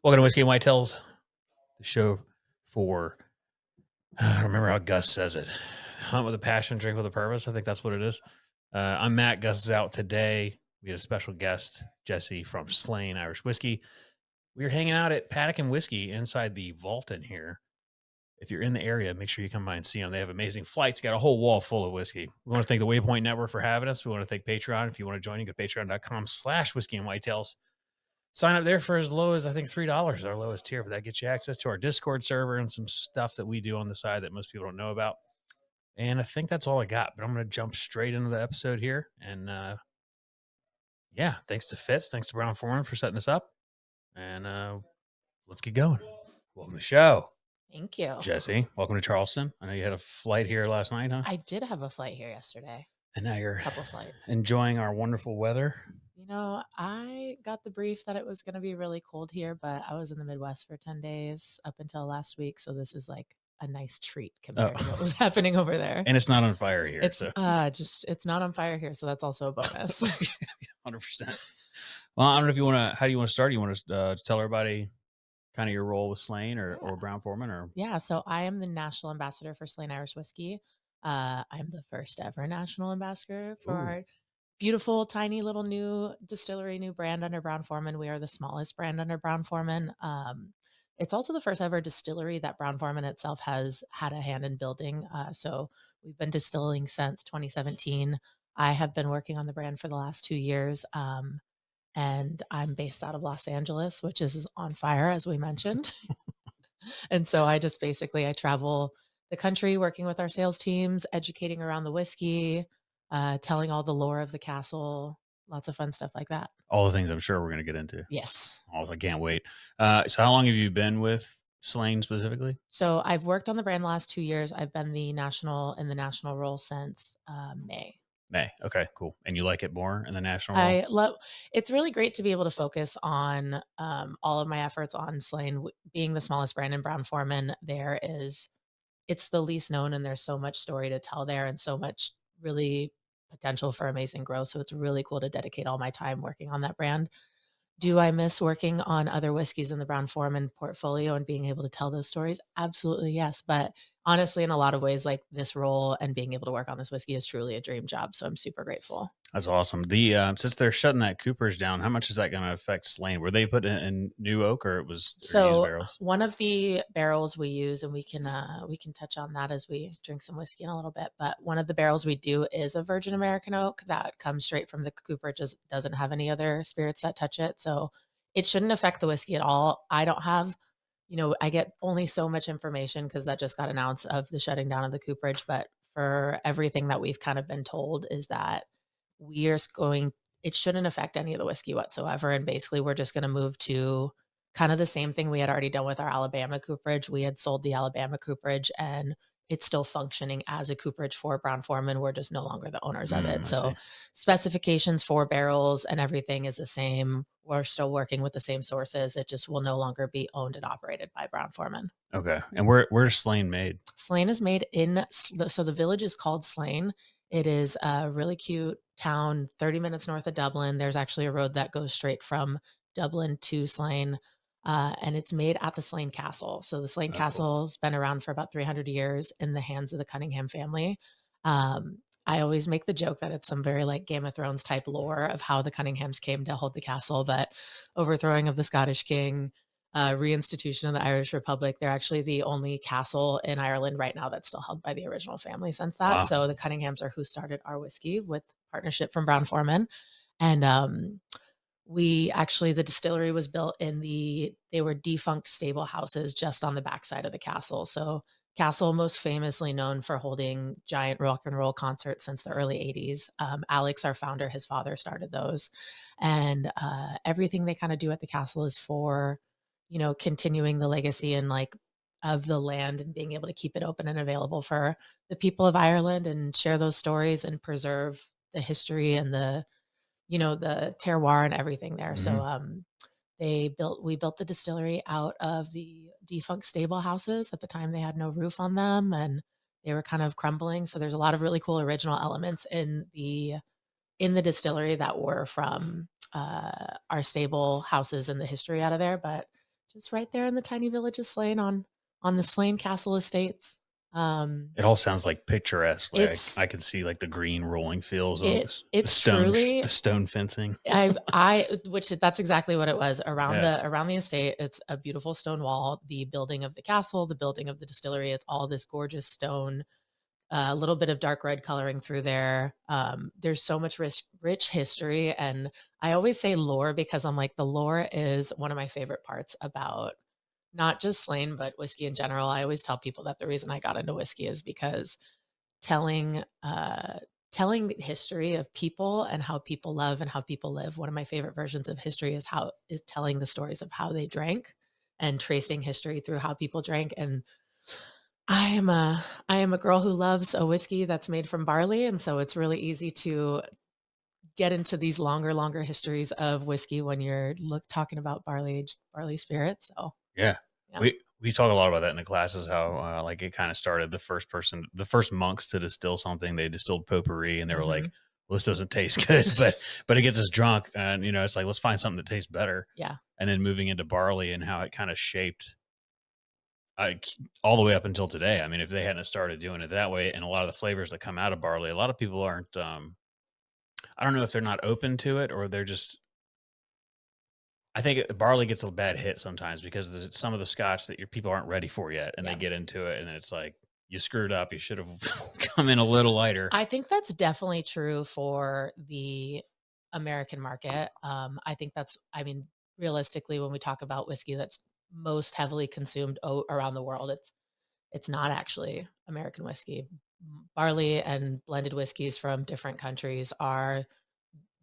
Welcome to Whiskey and Whitetails, the show for, I don't remember how Gus says it. Hunt with a passion, drink with a purpose. I think that's what it is. I'm Matt. Gus is out today. We had a special guest, Jessi from Slane Irish Whiskey. We were hanging out at Paddock and Whiskey inside the vault in here. If you're in the area, make sure you come by and see them. They have amazing flights. Got a whole wall full of whiskey. We want to thank the Waypoint Network for having us. We want to thank Patreon. If you want to join, you go to patreon.com/whiskey and whitetails. Sign up there for as low as I think $3 is our lowest tier, but that gets you access to our Discord server and some stuff that we do on the side that most people don't know about. And I think that's all I got, but I'm going to jump straight into the episode here. And yeah, thanks to Fitz, thanks to Brown-Forman for setting this up. And let's get going. Welcome to the show. Thank you. Jessi, welcome to Charleston. I know you had a flight here last night, huh? I did have a flight here yesterday. And now you're a couple flights. Enjoying our wonderful weather. You know, I got the brief that it was going to be really cold here, but I was in the Midwest for 10 days up until last week. So this is like a nice treat compared to what was happening over there. And it's not on fire here. It's it's not on fire here. So that's also a bonus. 100%. Well, I don't know if you want to, how do you want to start? You want to tell everybody kind of your role with Slane or Brown-Forman or? Yeah. So I am the national ambassador for Slane Irish Whiskey. I'm the first ever national ambassador for our beautiful, tiny little new distillery, new brand under Brown-Forman. We are the smallest brand under Brown-Forman. It's also the first ever distillery that Brown-Forman itself has had a hand in building. So we've been distilling since 2017. I have been working on the brand for the last 2 years. And I'm based out of Los Angeles, which is on fire, as we mentioned. And so I travel the country working with our sales teams, educating around the whiskey, telling all the lore of the castle, lots of fun stuff like that. All the things I'm sure we're going to get into. Yes. Oh, I can't wait. So how long have you been with Slane specifically? So I've worked on the brand the last 2 years. I've been in the national role since May. Okay, cool. And you like it more in the national role? It's really great to be able to focus on all of my efforts on Slane. Being the smallest brand in Brown-Forman, it's the least known, and there's so much story to tell there and so much really potential for amazing growth. So it's really cool to dedicate all my time working on that brand. Do I miss working on other whiskeys in the Brown-Forman portfolio and being able to tell those stories? Absolutely, yes. But honestly, in a lot of ways, like this role and being able to work on this whiskey is truly a dream job. So I'm super grateful. That's awesome. The since they're shutting that Cooperage down, how much is that going to affect Slane? Were they put in new oak or it was used barrels? One of the barrels we use, and we can touch on that as we drink some whiskey in a little bit. But one of the barrels we do is a Virgin American oak that comes straight from the Cooperage. Doesn't have any other spirits that touch it, so it shouldn't affect the whiskey at all. I don't have, I get only so much information because that just got announced of the shutting down of the Cooperage. But for everything that we've kind of been told is that it shouldn't affect any of the whiskey whatsoever. And basically we're just going to move to kind of the same thing we had already done with our Alabama Cooperage. We had sold the Alabama Cooperage and it's still functioning as a Cooperage for Brown-Forman. We're just no longer the owners of it. So specifications for barrels and everything is the same. We're still working with the same sources. It just will no longer be owned and operated by Brown-Forman. Okay. And where's Slane made? Slane is made so the village is called Slane. It is a really cute town, 30 minutes north of Dublin. There's actually a road that goes straight from Dublin to Slane, and it's made at the Slane Castle. So the Slane Castle's been around for about 300 years in the hands of the Conyngham family. I always make the joke that it's some very like Game of Thrones type lore of how the Cunninghams came to hold the castle, but overthrowing of the Scottish king, reinstitution of the Irish Republic. They're actually the only castle in Ireland right now that's still held by the original family since that. Wow. So the Cunninghams are who started our whiskey with partnership from Brown-Forman. And the distillery was built they were defunct stable houses just on the backside of the castle. So castle most famously known for holding giant rock and roll concerts since the early 80s. Alex, our founder, his father started those. And everything they kind of do at the castle is for continuing the legacy and of the land and being able to keep it open and available for the people of Ireland and share those stories and preserve the history and the terroir and everything there. Mm-hmm. So we built the distillery out of the defunct stable houses. At the time they had no roof on them and they were kind of crumbling. So there's a lot of really cool original elements in the distillery that were from our stable houses and the history out of there. But just right there in the tiny village of Slane on the Slane Castle Estates. Um, It all sounds like picturesque. Like it's I could see like the green rolling fields on it this, it's truly the stone fencing. I which that's exactly what it was Yeah. around the estate. It's a beautiful stone wall, the building of the castle, the building of the distillery. It's all this gorgeous stone, a little bit of dark red coloring through there. There's so much rich history, and I always say lore because I'm like the lore is one of my favorite parts about not just Slane, but whiskey in general. I always tell people that the reason I got into whiskey is because telling telling the history of people and how people love and how people live. One of my favorite versions of history is telling the stories of how they drank and tracing history through how people drank. And I am a girl who loves a whiskey that's made from barley, and so it's really easy to get into these longer histories of whiskey when you're talking about barley aged barley spirits. So Yeah. yeah. We talk a lot about that in the classes, how, like, it kinda started the first monks to distill something, they distilled potpourri, and they were like, Mhm. "Well, this doesn't taste good, but it gets us drunk," and, it's like, "Let's find something that tastes better." Yeah. And then moving into barley and how it kinda shaped, like, all the way up until today. I mean, if they hadn't started doing it that way, and a lot of the flavors that come out of barley, a lot of people aren't, I don't know if they're not open to it or they're just I think barley gets a bad hit sometimes because there's some of the scotch that your people aren't ready for yet, and they Yeah. get into it, and it's like you screwed up. You should have come in a little lighter. I think that's definitely true for the American market. I think that's, I mean, realistically, when we talk about whiskey that's most heavily consumed around the world, it's not actually American whiskey. Barley and blended whiskeys from different countries are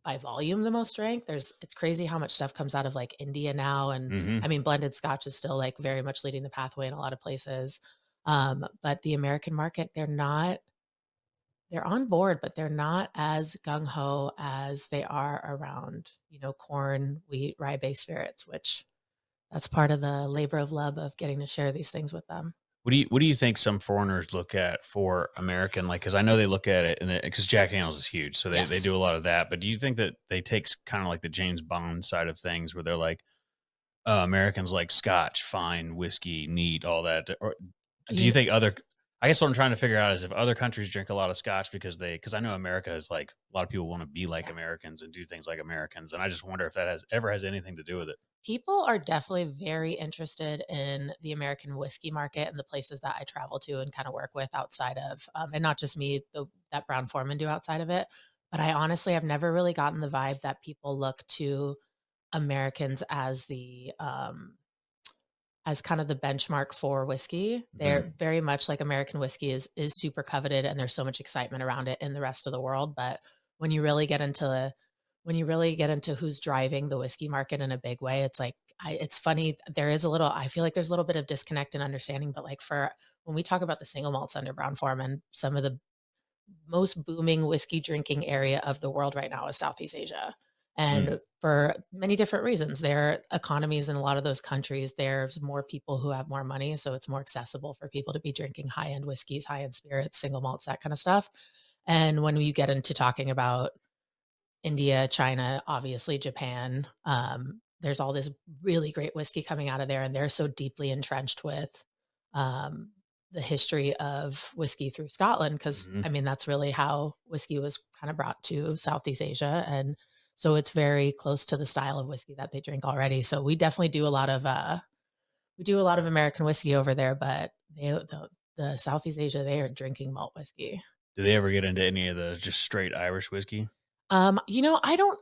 by volume the most drank. It's crazy how much stuff comes out of like India now, and Hmm. I mean, blended Scotch is still like very much leading the pathway in a lot of places. But the American market, they're on board, but they're not as gung ho as they are around, corn, wheat, rye based spirits, which that's part of the labor of love of getting to share these things with them. What do you think some foreigners look at for American? Like, because I know they look at it, and because Jack Daniels is huge, so they Yes. do a lot of that. But do you think that they take kind of like the James Bond side of things, where they're like, Americans like Scotch, fine, whiskey, neat, all that, or do you You, think other I guess what I'm trying to figure out is if other countries drink a lot of Scotch because I know America is like a lot of people wanna be like yeah. Americans and do things like Americans, and I just wonder if that has anything to do with it. People are definitely very interested in the American whiskey market and the places that I travel to and kind of work with outside of, and not just me, that Brown Foreman do outside of it. But I honestly have never really gotten the vibe that people look to Americans as kind of the benchmark for whiskey. They're Mhm. very much like American whiskey is super coveted and there's so much excitement around it in the rest of the world. But when you really get into who's driving the whiskey market in a big way, it's like it's funny. I feel like there's a little bit of disconnect in understanding, but like for when we talk about the single malts under Brown Foreman, some of the most booming whiskey drinking area of the world right now is Southeast Asia. Mm. And for many different reasons, there are economies in a lot of those countries. There's more people who have more money. So it's more accessible for people to be drinking high end whiskeys, high end spirits, single malts, that kind of stuff. And when you get into talking about India, China, obviously Japan, there's all this really great whiskey coming out of there. And they're so deeply entrenched with um, the history of whiskey through Scotland, because Mhm. I mean, that's really how whiskey was kind of brought to Southeast Asia. And so it's very close to the style of whiskey that they drink already. So we do a lot of American whiskey over there, but the Southeast Asia, they are drinking malt whiskey. Do they ever get into any of the just straight Irish whiskey? I don't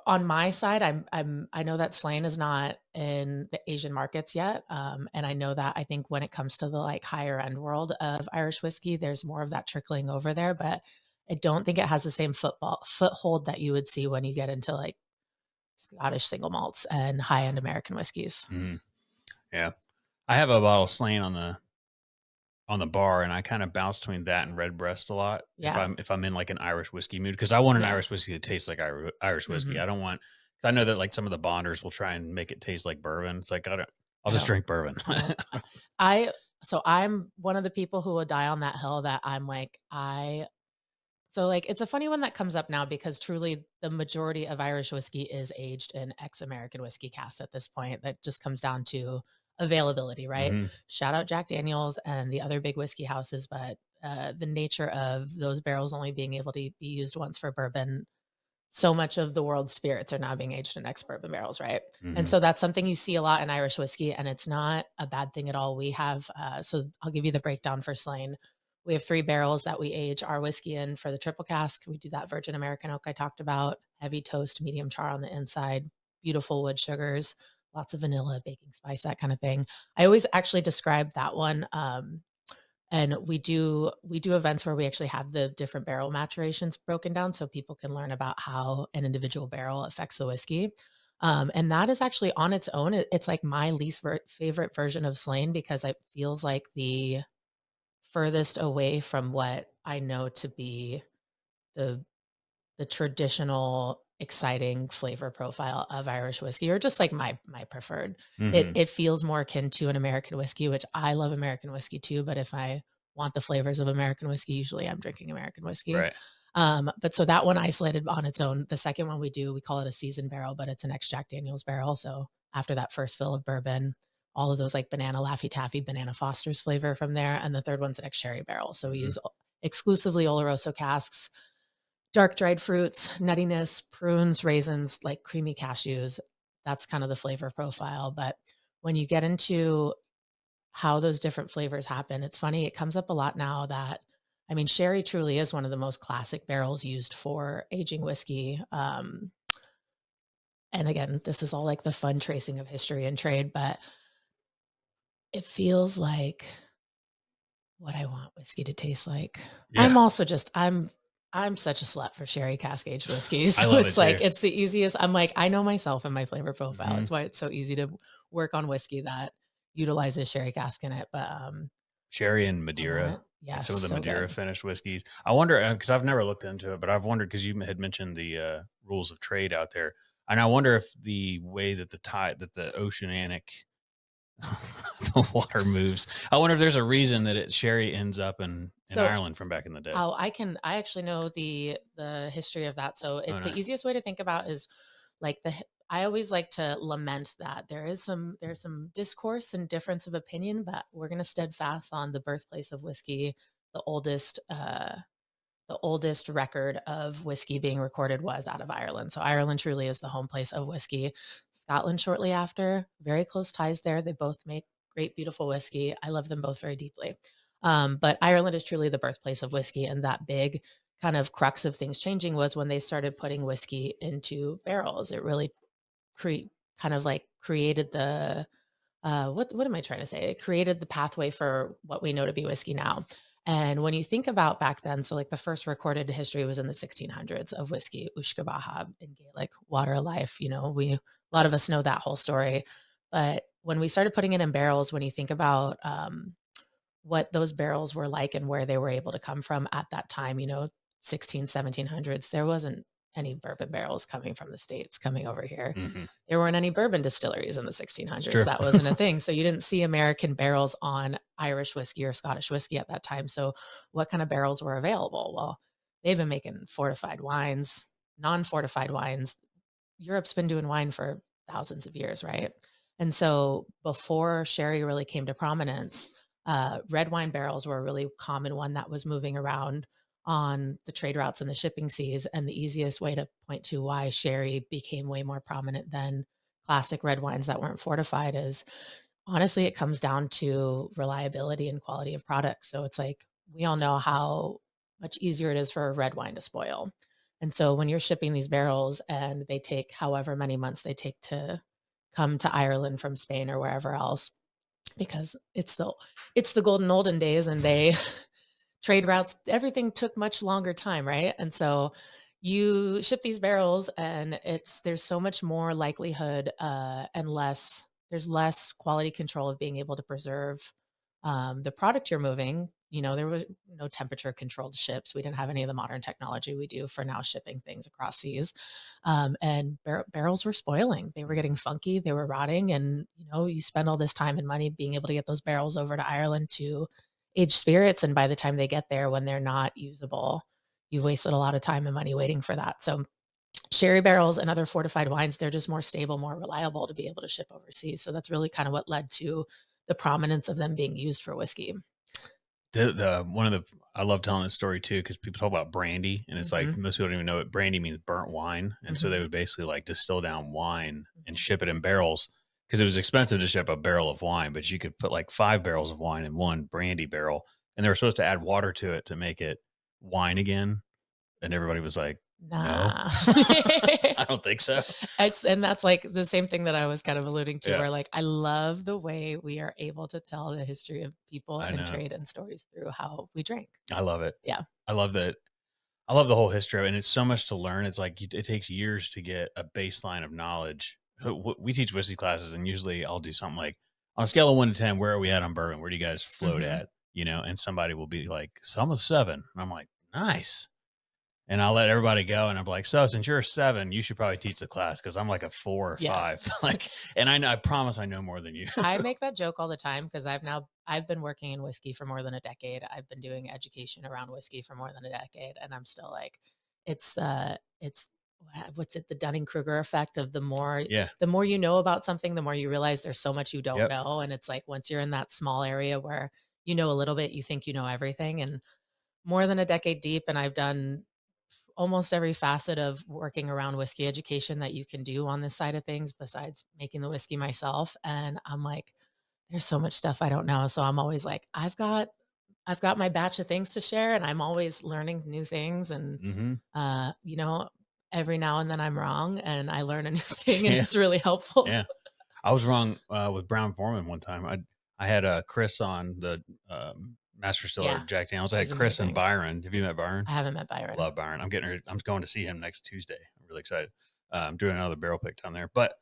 on my side, I know that Slane is not in the Asian markets yet, and I know that I think when it comes to the, like, higher end world of Irish whiskey, there's more of that trickling over there, but I don't think it has the same foothold that you would see when you get into, like, Scottish single malts and high-end American whiskeys. Mhm. Yeah. I have a bottle of Slane on the bar, and I kinda bounce between that and Redbreast a lot Yeah, if I'm in, like, an Irish whiskey mood because I want an yeah. Irish whiskey that tastes like Irish whiskey. Mhm. I don't want 'cause I know that, like, some of the bonders will try and make it taste like bourbon. It's like, I'll I just don't drink bourbon. I don't I so I'm one of the people who will die on that hill that I'm like, So, like, it's a funny one that comes up now because truly the majority of Irish whiskey is aged in ex-American whiskey casks at this point. That just comes down to availability, right? Mhm. Shout out Jack Daniels and the other big whiskey houses, but the nature of those barrels only being able to be used once for bourbon, so much of the world's spirits are now being aged in ex-bourbon barrels, right? And Mhm. so that's something you see a lot in Irish whiskey, and it's not a bad thing at all. We have, so I'll give you the breakdown for Slane. We have 3 barrels that we age our whiskey in for the triple cask. We do that virgin American oak I talked about, heavy toast, medium char on the inside, beautiful wood sugars, lots of vanilla, baking spice, that kind of thing. I always actually describe that one, and we do events where we actually have the different barrel maturations broken down so people can learn about how an individual barrel affects the whiskey. And that is actually on its own. It's like my least favorite version of Slane because it feels like the furthest away from what I know to be the the traditional exciting flavor profile of Irish whiskey, or just like my preferred. It Mhm. it feels more akin to an American whiskey, which I love American whiskey too, but if I want the flavors of American whiskey, usually I'm drinking American whiskey. Right. But so that one isolated on its own. The second one we do, we call it a seasoned barrel, but it's an ex Jack Daniels barrel. So after that first fill of bourbon, all of those like banana Laffy Taffy, banana Foster's flavor from there. And the third one's an ex sherry barrel. So we Mhm. use exclusively Oloroso casks, dark dried fruits, nuttiness, prunes, raisins, like creamy cashews. That's kind of the flavor profile. But when you get into how those different flavors happen, it's funny. It comes up a lot now that, I mean, sherry truly is one of the most classic barrels used for aging whiskey. And again, this is all like the fun tracing of history and trade, but it feels like what I want whiskey to taste like. I'm Yeah. also just I'm such a slut for sherry cask aged whiskey. I So love it it's too. like it's the easiest. I'm like, I know myself and my flavor profile. Mhm. It's why it's so easy to work on whiskey that utilizes sherry cask in it. But Sherry and I want Madeira, it. like Yes, some of the so Madeira good. finished whiskeys. I wonder because I've never looked into it, but I've wondered because you had mentioned the rules of trade out there, and I wonder if the way that the oceanic the water moves. I wonder if there's a reason that sherry ends up in So Ireland from back in the day. I actually know the history of that. So Oh, the nice. easiest way to think about is like I always like to lament that there's some discourse and difference of opinion, but we're gonna steadfast on the birthplace of whiskey. The oldest the oldest record of whiskey being recorded was out of Ireland. So Ireland truly is the home place of whiskey. Scotland shortly after, very close ties there. They both make great, beautiful whiskey. I love them both very deeply. But Ireland is truly the birthplace of whiskey, and that big kind of crux of things changing was when they started putting whiskey into barrels. It really cre- kind of like created the what am I trying to say? It created the pathway for what we know to be whiskey now. And when you think about back then, so like the first recorded history was in the 1600s of whiskey, Ushkabaha in Gaelic, water of life. A lot of us know that whole story. But when we started putting it in barrels, when you think about what those barrels were like and where they were able to come from at that time, 16, 1700s, there wasn't any bourbon barrels coming from the States coming over here. Mhm. There weren't any bourbon distilleries in the It's 1600s. true. That wasn't a thing. So you didn't see American barrels on Irish whiskey or Scottish whiskey at that time. So what kind of barrels were available? Well, they've been making fortified wines, non-fortified wines. Europe's been doing wine for thousands of years, right? And so before sherry really came to prominence, red wine barrels were a really common one that was moving around on the trade routes and the shipping seas. And the easiest way to point to why sherry became way more prominent than classic red wines that weren't fortified is honestly, it comes down to reliability and quality of product. So it's like we all know how much easier it is for a red wine to spoil. And so when you're shipping these barrels and they take however many months they take to come to Ireland from Spain or wherever else, because it's the golden olden days and they trade routes, everything took much longer time, right? And so you ship these barrels and there's so much more likelihood and less there's less quality control of being able to preserve the product you're moving. There was no temperature controlled ships. We didn't have any of the modern technology we do for now shipping things across seas. And barrels were spoiling. They were getting Mhm. funky. They were rotting. And, you spend all this time and money being able to get those barrels over to Ireland to aged spirits, and by the time they get there, when they're not usable, you've wasted a lot of time and money waiting for that. So sherry barrels and other fortified wines, they're just more stable, more reliable to be able to ship overseas. So that's really kind of what led to the prominence of them being used for whiskey. The one of the I love telling this story too because people talk about brandy, and it's like Mhm, most people don't even know it. Brandy means burnt wine, and so they mhm, would basically like distill down wine and mhm. ship it in barrels because it was expensive to ship a barrel of wine, but you could put like 5 barrels of wine in one brandy barrel, and they were supposed to add water to it to make it wine again, and everybody was like, "No, Nah. I don't think so." And that's, like, the same thing that I was kind of alluding to Yeah, where, like, I love the way we are able to tell the history of people I and know. trade and stories through how we drink. I love it. Yeah. I love that. I love the whole history of it, and it's so much to learn. It's like it takes years to get a baseline of knowledge. We teach whiskey classes, and usually I'll do something like on a scale of 1 to 10, where are we at on bourbon? Where do you guys float Mhm. at? You know, and somebody will be like, some of 7. And I'm like, nice. And I'll let everybody go, and I'm like, so since you're a 7, you should probably teach the class because I'm like a 4 or Yeah. 5. Like, and I know, I promise I know more than you. I make that joke all the time because I've been working in whiskey for more than a decade. I've been doing education around whiskey for more than a decade, and I'm still like, it's what's it, the Dunning-Kruger effect of Yeah. the more you know about something, the more you realize there's so much you don't Yep. know, and it's like once you're in that small area where you know a little bit, you think you know everything, and more than a decade deep, and I've done almost every facet of working around whiskey education that you can do on this side of things besides making the whiskey myself, and I'm like, there's so much stuff I don't know, so I'm always like, I've got my batch of things to share, and I'm always learning new things, and, Hmm. you know, every now and then I'm wrong, and I learn a new thing, and Yeah. it's really helpful. Yeah. I was wrong with Brown Foreman one time. I had Chris on the master distiller Yeah, Jack Daniels. I had he's Chris and amazing. Byron. Have you met Byron? I haven't met Byron. Love Byron. I'm going to see him next Tuesday. I'm really excited. I'm doing another barrel pick down there, but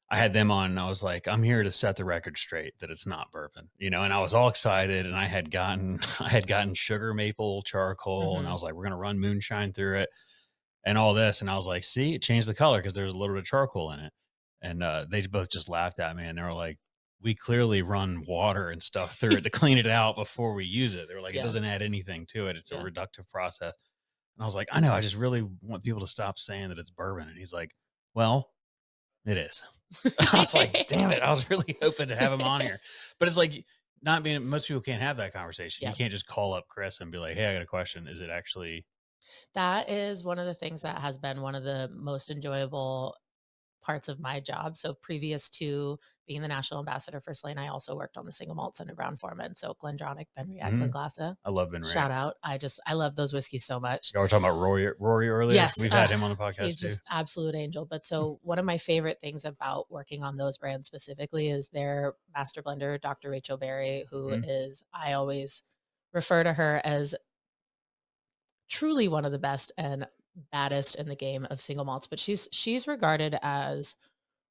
I had them on, and I was like, I'm here to set the record straight that it's not bourbon, you know. And I was all excited, and I had gotten I had gotten sugar maple charcoal, and I Mhm. was like, we're gonna run moonshine through it and all this. And I was like, see, it changed the color because there's a little bit of charcoal in it. And they both just laughed at me, and they were like, we clearly run water and stuff through it to clean it out before we use it. They were like, it Yeah, doesn't add anything to it. It's a yeah. reductive process. And I was like, I know. I just really want people to stop saying that it's bourbon. And he's like, well, it is. I was like, damn it. I was really hoping to have him on here. But it's like, not being, most people can't have that conversation. You Yeah. can't just call up Chris and be like, hey, I got a question. Is it actually, That is one of the things that has been one of the most enjoyable parts of my job. So previous to being the national ambassador for Slane, I also worked on the single malts under Brown Foreman. So Glendronach, Benriach, mhm, Glenglassaugh. I love Ben Ray. Shout out. I love those whiskeys so much. Y'all were talking about Rory earlier. Yes, We've had him on the podcast he's too. just absolute angel. But so one of my favorite things about working on those brands specifically is their master blender, Dr. Rachel Berry, who Mhm, is I always refer to her as truly one of the best and baddest in the game of single malts. But she's regarded as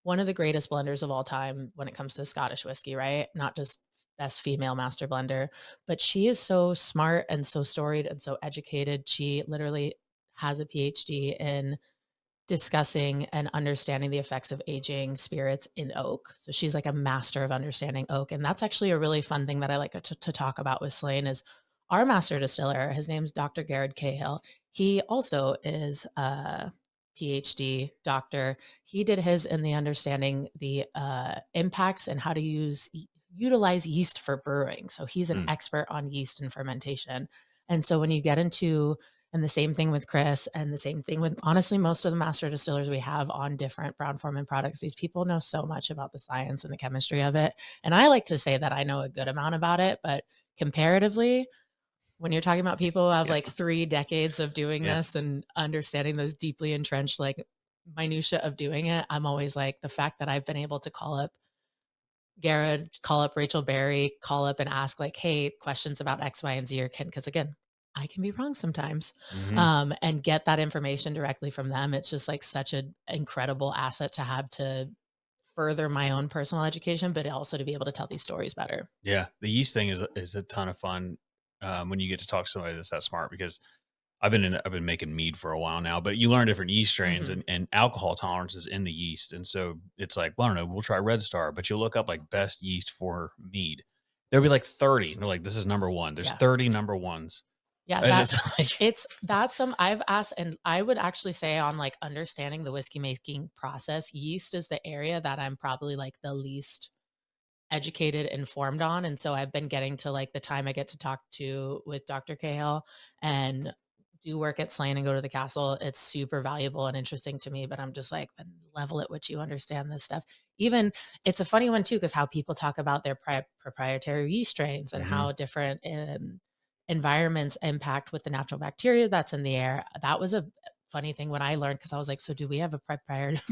one of the greatest blenders of all time when it comes to Scottish whiskey, right? Not just best female master blender, but she is so smart and so storied and so educated. She literally has a PhD in discussing and understanding the effects of aging spirits in oak. So she's like a master of understanding oak. And that's actually a really fun thing that I like to talk about with Slane is our master distiller. His name's Dr. Garrett Cahill. He also is a PhD doctor. He did his in the understanding the impacts and how to utilize yeast for brewing. So he's an mm, expert on yeast and fermentation. And so when you get into and the same thing with Chris, and the same thing with honestly most of the master distillers we have on different Brown Forman products. These people know so much about the science and the chemistry of it. And I like to say that I know a good amount about it, but comparatively, when you're talking about people who have yeah, like 3 decades of doing yeah, this and understanding those deeply entrenched like minutia of doing it, I'm always like the fact that I've been able to call up Garrett, call up Rachel Berry, call up and ask like, "Hey, questions about X, Y, and Z," or can because again, I can be wrong sometimes, mhm, and get that information directly from them. It's just like such an incredible asset to have to further my own personal education, but also to be able to tell these stories better. yeah. The yeast thing is a ton of fun when you get to talk to somebody that's that smart because I've been making mead for a while now, but you learn different yeast strains Mhm. and alcohol tolerances in the yeast, and so it's like, well, I don't know, we'll try Red Star, but you'll look up like best yeast for mead. There'll be like 30, and they're like, this is number one. There's Yeah. 30 number ones, Yeah, And that it's like, that's some I've asked, and I would actually say on, like, understanding the whiskey making process, yeast is the area that I'm probably, like, the least educated, informed on, and so I've been getting to, like, the time I get to talk to with Dr. Cahill and do work at Slane and go to the castle. It's super valuable and interesting to me, but I'm just like, the level at which you understand this stuff. Even it's a funny one too, because how people talk about their proprietary yeast strains and mhm. how different, environments impact with the natural bacteria that's in the air. That was a funny thing when I learned, because I was like, "So do we have a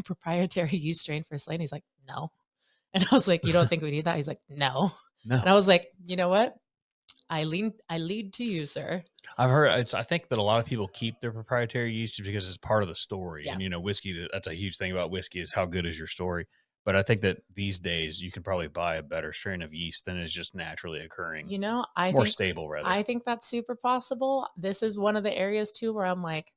proprietary yeast strain for Slane?" He's like, "No." And I was like, "You don't think we need that?" He's like, "No." And No. I was like, "You know what? I lead to you, sir." I've heard I think that a lot of people keep their proprietary yeast just because it's part of the story. Yeah. And whiskey, that's a huge thing about whiskey is how good is your story. But I think that these days you can probably buy a better strain of yeast than is just naturally occurring. You know, I More think stable rather. I think that's super possible. This is one of the areas too where I'm like,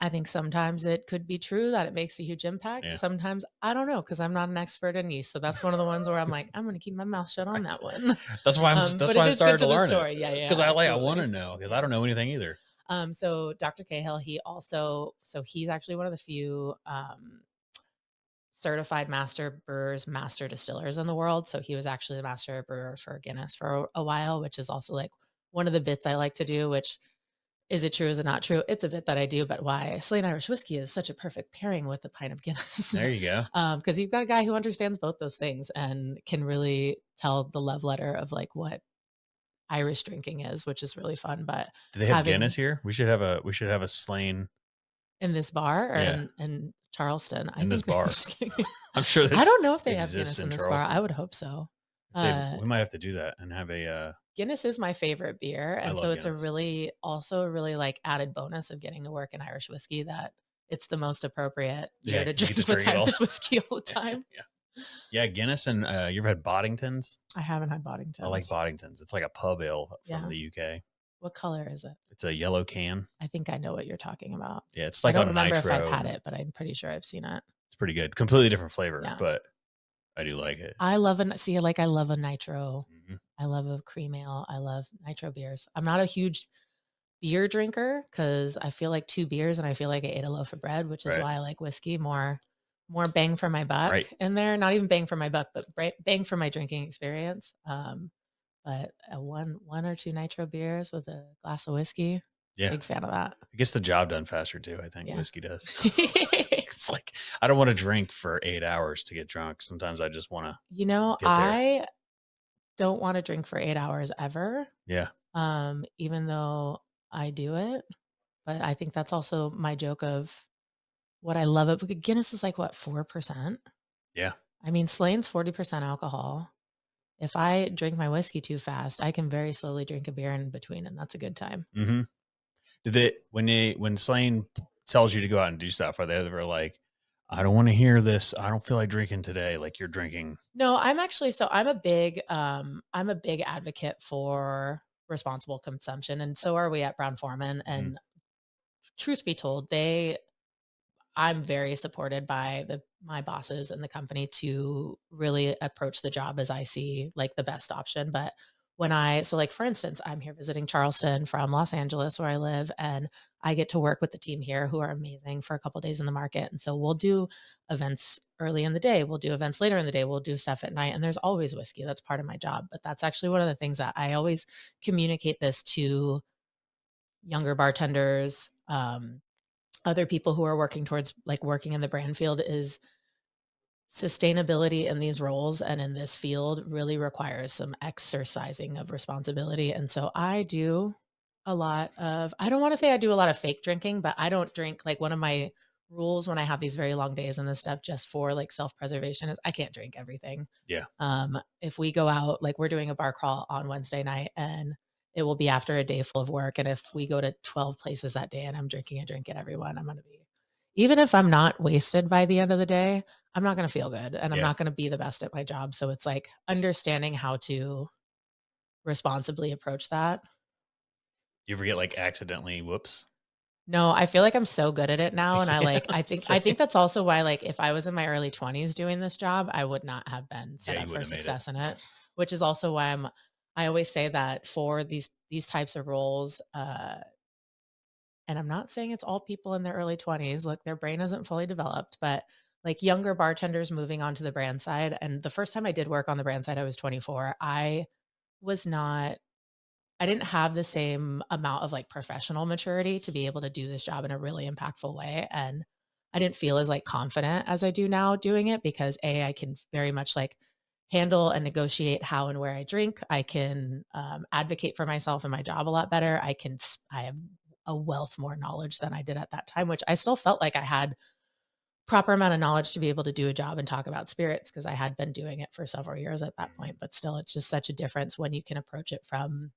I think sometimes it could be true that it makes a huge impact. Yeah. Sometimes I don't know, because I'm not an expert in yeast. So that's one of the ones where I'm like, I'm gonna keep my mouth shut on that one. That's But why it I is good started to to the learn it. story. Yeah, Because yeah, I want to absolutely. know because I Yeah. don't know anything either. So Dr. Cahill, he also so he's actually one of the few certified master brewers, master distillers in the world. So he was actually the master brewer for Guinness for a while, which is also like one of the bits I like to do, which is it true? Is it not true? It's a bit that I do, but why? Slane Irish Whiskey is such a perfect pairing with a pint of Guinness. There you go. Because you've got a guy who understands both those things and can really tell the love letter of like what Irish drinking is, which is really fun. But Do they have Guinness having here? We should have a Slane. in this bar or Yeah, in Charleston, I in this think they bar. just kidding. I'm sure I this don't know if they have exists Guinness in in this bar. I Charleston. would hope so. If they, Uh, we might have to do that and have a. Guinness is my favorite beer, I and so love it's a Guinness. really also a really, like, added bonus of getting to work in Irish whiskey that it's the most appropriate beer Yeah, to you get to drink with drink it all. Irish whiskey all the time. Yeah, yeah. Guinness and you ever had Boddingtons? I haven't had I like Boddingtons. Boddingtons. It's like a pub ale from Yeah. the UK. What color is it? It's a yellow can. I think I know what you're talking about. Yeah, it's I like don't on remember if I've nitro, had and it, but I'm pretty sure I've seen it. it's pretty good. Completely different flavor, Yeah. but I do like it. I love an see, like, I love a nitro. Mhm. I love a cream ale. I love nitro beers. I'm not a huge beer drinker because I feel like 2 beers and I feel like I ate a loaf of bread, which is Right, why I like whiskey more bang for my buck right. in there. Not even bang for my buck, but bang for my drinking experience. But one or 2 nitro beers with a glass of whiskey, Yeah, big fan of that. it gets the job done faster too. I think Yeah. whiskey does. It's like I don't want to drink for 8 hours to get drunk. Sometimes I just want to You know, get there. I don't wanna drink for 8 hours ever, Yeah, even though I do it, but I think that's also my joke of what I love it because Guinness is like, what, 4%? yeah. I mean, Slane's 40% alcohol. If I drink my whiskey too fast, I can very slowly drink a beer in between, and that's a good time. Hmm. Did they when Slane tells you to go out and do stuff? Are they ever like, I don't want to hear this. I don't feel like drinking today. Like you're drinking. No, I'm actually I'm a big advocate for responsible consumption, and so are we at Brown Forman, Mhm. and truth be told, I'm very supported by my bosses and the company to really approach the job as I see like the best option. But like for instance, I'm here visiting Charleston from Los Angeles where I live, and I get to work with the team here who are amazing for a couple days in the market. And so we'll do events early in the day, we'll do events later in the day, we'll do stuff at night, and there's always whiskey. That's part of my job. But that's actually one of the things that I always communicate this to younger bartenders, other people who are working towards like working in the brand field is sustainability in these roles and in this field really requires some exercising of responsibility. And so I do a lot of, I don't want to say I do a lot of fake drinking, but I don't drink like one of my rules when I have these very long days and this stuff just for like self preservation is I can't drink everything. Yeah. If we go out, like we're doing a bar crawl on Wednesday night and it will be after a day full of work. And if we go to 12 places that day and I'm drinking a drink at everyone, I'm going to be, even if I'm not wasted by the end of the day, I'm not going to feel good and I'm Yeah. not going to be the best at my job. So it's like understanding how to responsibly approach that. You ever get like accidentally whoops? No, I feel like I'm so good at it now, and Yeah, I same. think that's also why, like, if I was in my early 20s doing this job, I would not have been set Yeah, up you for wouldn't have made it. success in it, which is also why I always say that for these these types of roles, and I'm not saying it's all people in their early 20s. Look, their brain isn't fully developed, but like younger bartenders moving on to the brand side. And the first time I did work on the brand side, I was 24. Was not I didn't have the same amount of like professional maturity to be able to do this job in a really impactful way. And I didn't feel as like confident as I do now doing it because I can very much like handle and negotiate how and where I drink. I can advocate for myself and my job a lot better. I have a wealth more knowledge than I did at that time, which I still felt like I had proper amount of knowledge to be able to do a job and talk about spirits because I had been doing it for several years at that point. But still, it's just such a difference when you can approach it from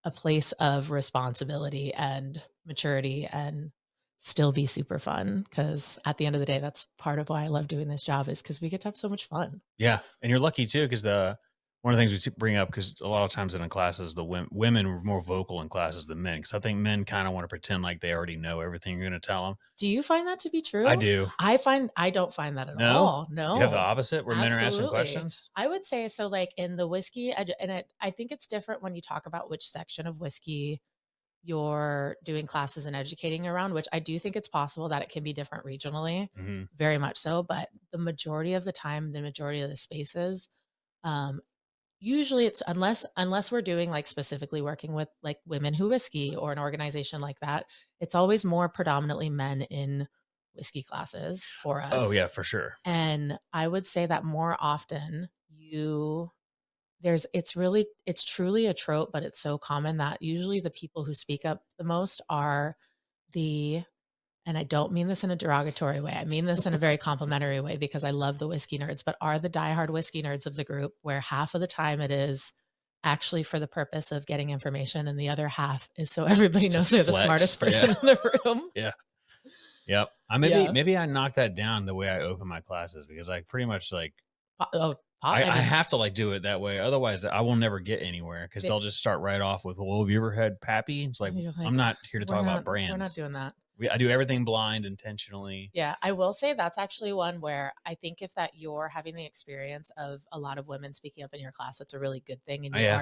a place of responsibility and maturity and still be super fun. Because at the end of the day, that's part of why I love doing this job is because we get to have so much fun. Yeah, and you're lucky too, because the one of the things we bring up, because a lot of times in classes, the women were more vocal in classes than men, because I think men kind of want to pretend like they already know everything you're going to tell them. Do you find that to be I true? do. I don't find that at No, all. you have the No. opposite where men are asking Absolutely. questions. I would say so like in the whiskey, I think it's different when you talk about which section of whiskey you're doing classes and educating around, which I do think it's possible that it can be different regionally, Hmm. very much so. But the majority of the time, the majority of the spaces, um, usually it's unless we're doing like specifically working with like women who whiskey or an organization like that, it's always more predominantly men in whiskey classes for Oh us. yeah, for sure. And I would say that more often it's truly a trope, but it's so common that usually the people who speak up the most are the and I don't mean this in a derogatory way. I mean this in a very complimentary way because I love the whiskey nerds, but are the diehard whiskey nerds of the group where half of the time it is actually for the purpose of getting information and the other half is so everybody Just to knows they're the flex. smartest Yeah, person in the room. yeah, yep. I Yeah. maybe I knocked that down the way I open my classes, because I pretty much like Oh, I I mean, have to like do it that way. Otherwise, I will never get anywhere, because they'll just start right off with, "Well, have you ever had Pappy?" It's like, you're I'm like, not here to talk about we're not brands. doing that. I do everything blind intentionally. Yeah, I will say that's actually one where I think if that you're having the experience of a lot of women speaking up in your class, it's a really good thing, and Oh, yeah.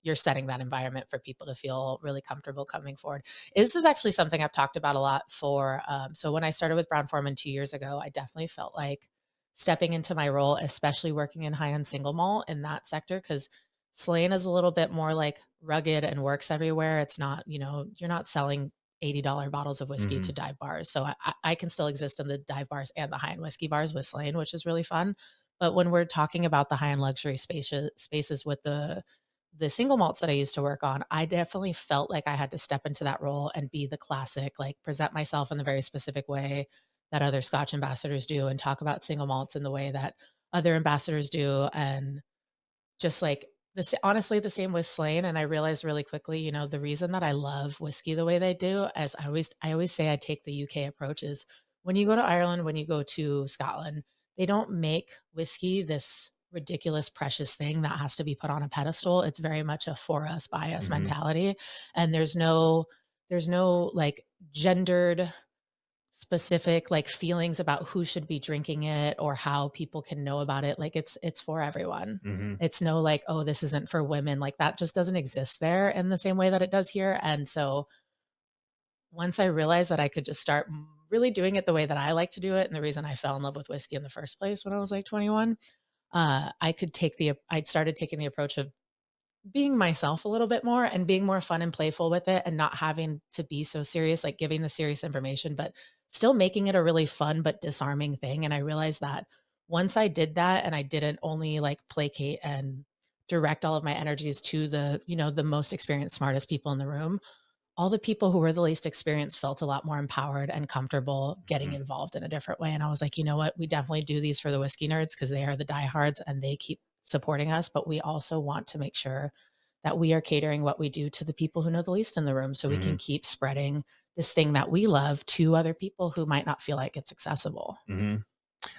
you're setting that environment for people to feel really comfortable coming forward. This is actually something I've talked about a lot for. So when I started with Brown Forman 2 years ago, I definitely felt like stepping into my role, especially working in high end single malt in that sector, because Slane is a little bit more like rugged and works everywhere. It's not, you're not selling $80 bottles of whiskey to Mhm. dive bars. So I can still exist in the dive bars and the high end whiskey bars with Slane, which is really fun. But when we're talking about the high end luxury spaces with the single malts that I used to work on, I definitely felt like I had to step into that role and be the classic, like present myself in the very specific way that other Scotch ambassadors do and talk about single malts in the way that other ambassadors do. And just like this, honestly, the same with Slane. And I realized really quickly, the reason that I love whiskey the way they do, as I always say, I take the UK approach is when you go to Ireland, when you go to Scotland, they don't make whiskey this ridiculous, precious thing that has to be put on a pedestal. It's very much a for us, by us Mhm. mentality. And there's no like gendered specific like feelings about who should be drinking it or how people can know about it. Like it's for everyone. Mhm. It's no like, oh, this isn't for women. Like that just doesn't exist there in the same way that it does here. And so once I realized that I could just start really doing it the way that I like to do it, and the reason I fell in love with whiskey in the first place when I was like 21, I started taking the approach of being myself a little bit more and being more fun and playful with it and not having to be so serious, like giving the serious information, but still making it a really fun but disarming thing. And I realized that once I did that and I didn't only like placate and direct all of my energies to the most experienced, smartest people in the room, all the people who were the least experienced felt a lot more empowered and comfortable getting Mhm. involved in a different way. And I was like, you know what? We definitely do these for the whiskey nerds because they are the diehards and they keep supporting us. But we also want to make sure that we are catering what we do to the people who know the least in the room so we can Mhm. keep spreading this thing that we love to other people who might not feel like it's accessible. Mhm.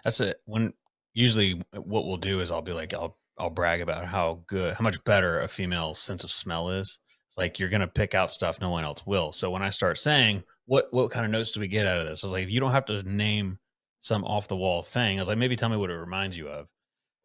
That's it. When usually what we'll do is I'll be like, I'll brag about how much better a female sense of smell is. It's like you're gonna pick out stuff no one else will. So when I start saying, what kind of notes do we get out of this? I was like, if you don't have to name some off the wall thing, I was like, maybe tell me what it reminds you of.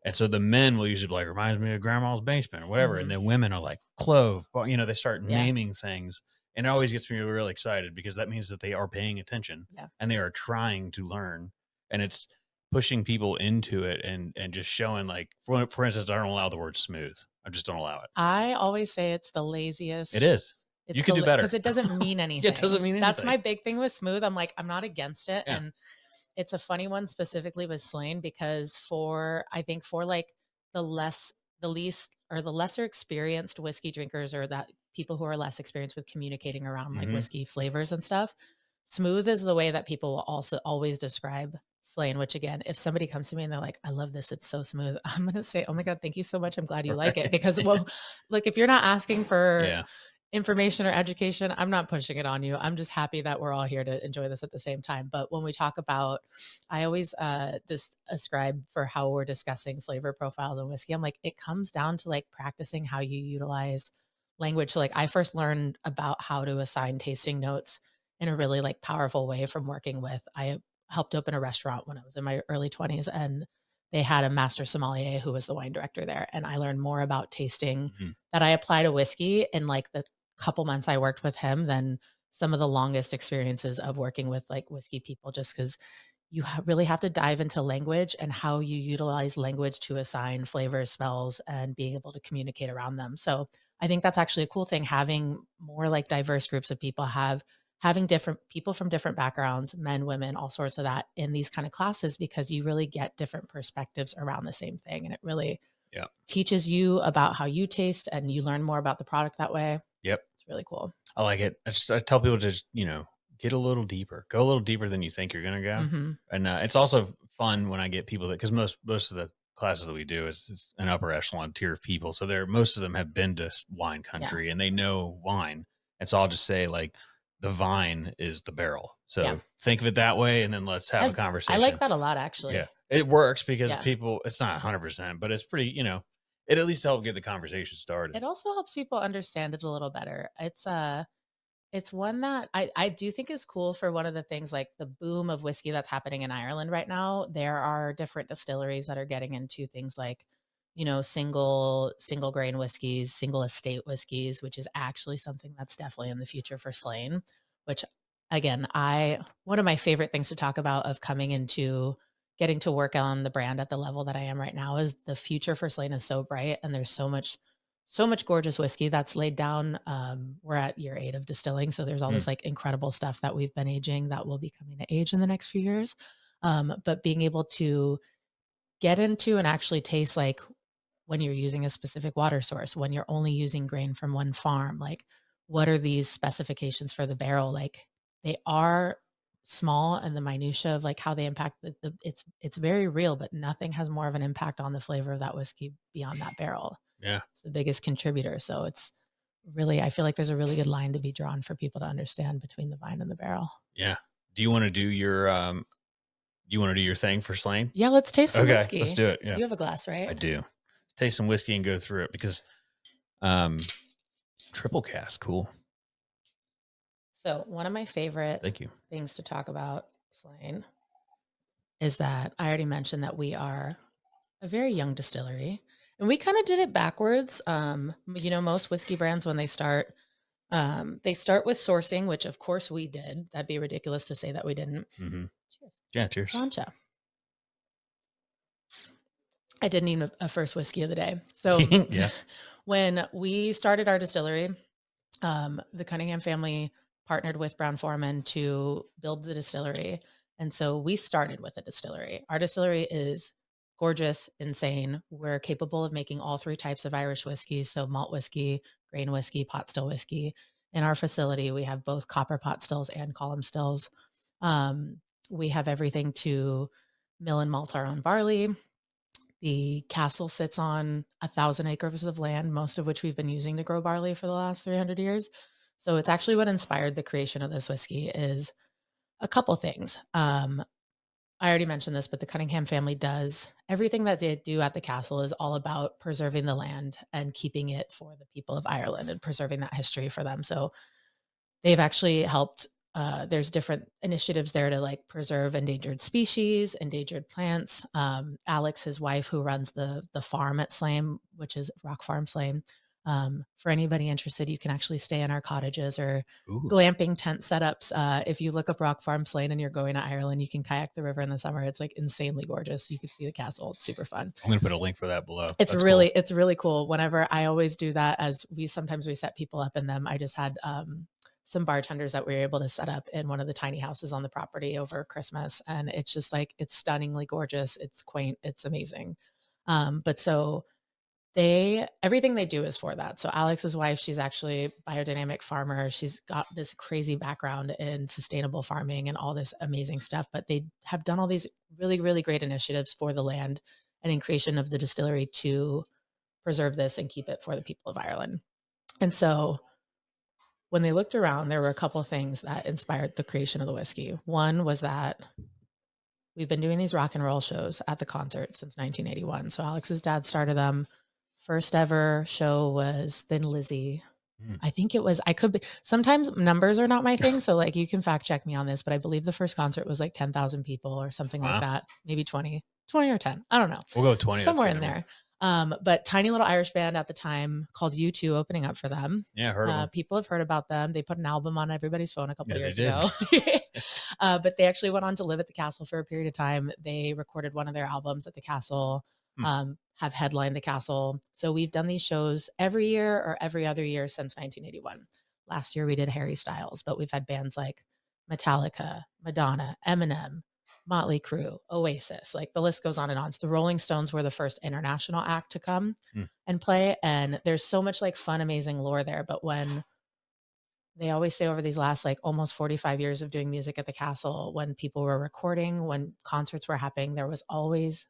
And so the men will usually be like, reminds me of grandma's basement or whatever. And Mhm. then women are like clove, but they start Yeah. naming things. And it always gets me really excited because that means that they are paying attention Yeah. and they are trying to learn. And it's pushing people into it and just showing like, for instance, I don't allow the word smooth. I just don't allow it. I always say it's the It laziest. is. You It's could do because better. it doesn't mean Yeah, it anything. doesn't mean That's anything. my big thing with smooth. I'm like, I'm not against it. Yeah. And it's a funny one specifically with Slane because I think for like the less, the least, or the lesser experienced whiskey drinkers, or that people who are less experienced with communicating around like Hmm. whiskey flavors and stuff, smooth is the way that people will also always describe Slane, which again, if somebody comes to me and they're like, I love this, it's so smooth, I'm going to say, oh my God, thank you so much. I'm glad you like it. Right. Because, well, like if you're not asking for Yeah. information or education, I'm not pushing it on you. I'm just happy that we're all here to enjoy this at the same time. But when we talk about, I always just ascribe for how we're discussing flavor profiles and whiskey. I'm like, it comes down to like practicing how you utilize language. So like I first learned about how to assign tasting notes in a really like powerful way from working with, I helped open a restaurant when I was in my early 20s, and they had a master sommelier who was the wine director there. And I learned more about tasting Mhm. that I apply to whiskey in like the couple months I worked with him than some of the longest experiences of working with like whiskey people, just because you really have to dive into language and how you utilize language to assign flavors, smells, and being able to communicate around them. So I think that's actually a cool thing, having more like diverse groups of people, having different people from different backgrounds, men, women, all sorts of that in these kind of classes, because you really get different perspectives around the same thing. And it really Yeah. teaches you about how you taste and you learn more about the product that way. Yep. It's really cool. I like it. I tell people to just, get a little deeper, go a little deeper than you think you're going to go. Mhm. And it's also fun when I get people that, because most of the classes that we do is it's an upper echelon tier of people. So most of them have been to wine Yeah. country and they know wine. And so I'll just say like the vine is the barrel. Yeah. So think of it that way. And then let's have a I like conversation. that a lot, Yeah. actually. It works because Yeah. people, it's not 100%, but it's pretty, it at least help get the conversation It started. also helps people understand it a little better. It's one that I do think is cool for one of the things, like the boom of whiskey that's happening in Ireland right now. There are different distilleries that are getting into things like, single grain whiskeys, single estate whiskeys, which is actually something that's definitely in the future for Slane, which again, I one of my favorite things to talk about of coming into getting to work on the brand at the level that I am right now is the future for Slane is so bright, and there's so much gorgeous whiskey that's laid down. We're at year 8 of distilling, so there's all Mm, this like incredible stuff that we've been aging that will be coming to age in the next few years. But being able to get into and actually taste like when you're using a specific water source, when you're only using grain from one farm, like what are these specifications for the barrel? Like they are small, and the minutia of like how they impact it's very real, but nothing has more of an impact on the flavor of that whiskey beyond that barrel. yeah. It's the biggest contributor. So it's really, I feel like there's a really good line to be drawn for people to understand between the vine and the barrel. Yeah. Do you want to do your thing for Slane? Yeah, let's taste some Okay, let's whiskey. do it. Yeah, You have a glass, I right? do. Let's taste some whiskey and go through it because um triple cast, cool. So, one of my favorite Thank you. things to talk about, Slane, is that I already mentioned that we are a very young distillery, and we kind of did it backwards. Most whiskey brands, when they start with sourcing, which of course we did. That'd be ridiculous to say that we didn't. Hmm. Cheers. Yeah, cheers. Slancha. I did need a first whiskey of the day. So Yeah. when we started our distillery, the Conyngham family partnered with Brown Forman to build the distillery. And so we started with a distillery. Our distillery is gorgeous, insane. We're capable of making all 3 types of Irish whiskey. So malt whiskey, grain whiskey, pot still whiskey. In our facility, we have both copper pot stills and column stills. We have everything to mill and malt our own barley. The castle sits on 1,000 acres of land, most of which we've been using to grow barley for the last 300 years. So it's actually what inspired the creation of this whiskey is a couple things. I already mentioned this, but the Conyngham family does everything that they do at the castle is all about preserving the land and keeping it for the people of Ireland and preserving that history for them. So they've actually helped there's different initiatives there to like preserve endangered species, endangered plants. Alex, his wife, who runs the farm at Slane, which is Rock Farm Slane. For anybody interested, you can actually stay in our cottages or Ooh, glamping tent setups. If you look up Rock Farm Slane and you're going to Ireland, you can kayak the river in the summer. It's like insanely gorgeous. You can see the castle. It's super fun. I'm gonna put a link for that below. It's That's really cool. it's really cool. Whenever I always do that, as we sometimes we set people up in them. I just had some bartenders that we were able to set up in one of the tiny houses on the property over Christmas, and it's just like it's stunningly gorgeous. It's quaint. It's amazing. But so they everything they do is for that. So Alex's wife, she's actually a biodynamic farmer. She's got this crazy background in sustainable farming and all this amazing stuff, but they have done all these really, really great initiatives for the land and in creation of the distillery to preserve this and keep it for the people of Ireland. And so when they looked around, there were a couple of things that inspired the creation of the whiskey. One was that we've been doing these rock and roll shows at the concert since 1981. So Alex's dad started them. First ever show was Thin Lizzy. Mm. I think it was, I could be, sometimes numbers are not my thing. So like you can fact check me on this, but I believe the first concert was like 10,000 people or something like Wow. that. Maybe 20 or 10. I don't know. We'll go with 20. That's a Somewhere good in number. there. But tiny little Irish band at the time called U2 opening up for them. Yeah, I heard of them. People have heard about them. They put an album on everybody's phone a couple Yeah, years they did. ago. But they actually went on to live at the castle for a period of time. They recorded one of their albums at the castle, have headlined the castle. So we've done these shows every year or every other year since 1981. Last year we did Harry Styles, but we've had bands like Metallica, Madonna, Eminem, Motley Crue, Oasis, like the list goes on and on. So the Rolling Stones were the first international act to come and play. And there's so much like fun, amazing lore there. But when they always say over these last like almost 45 years of doing music at the castle, when people were recording, when concerts were happening, there was always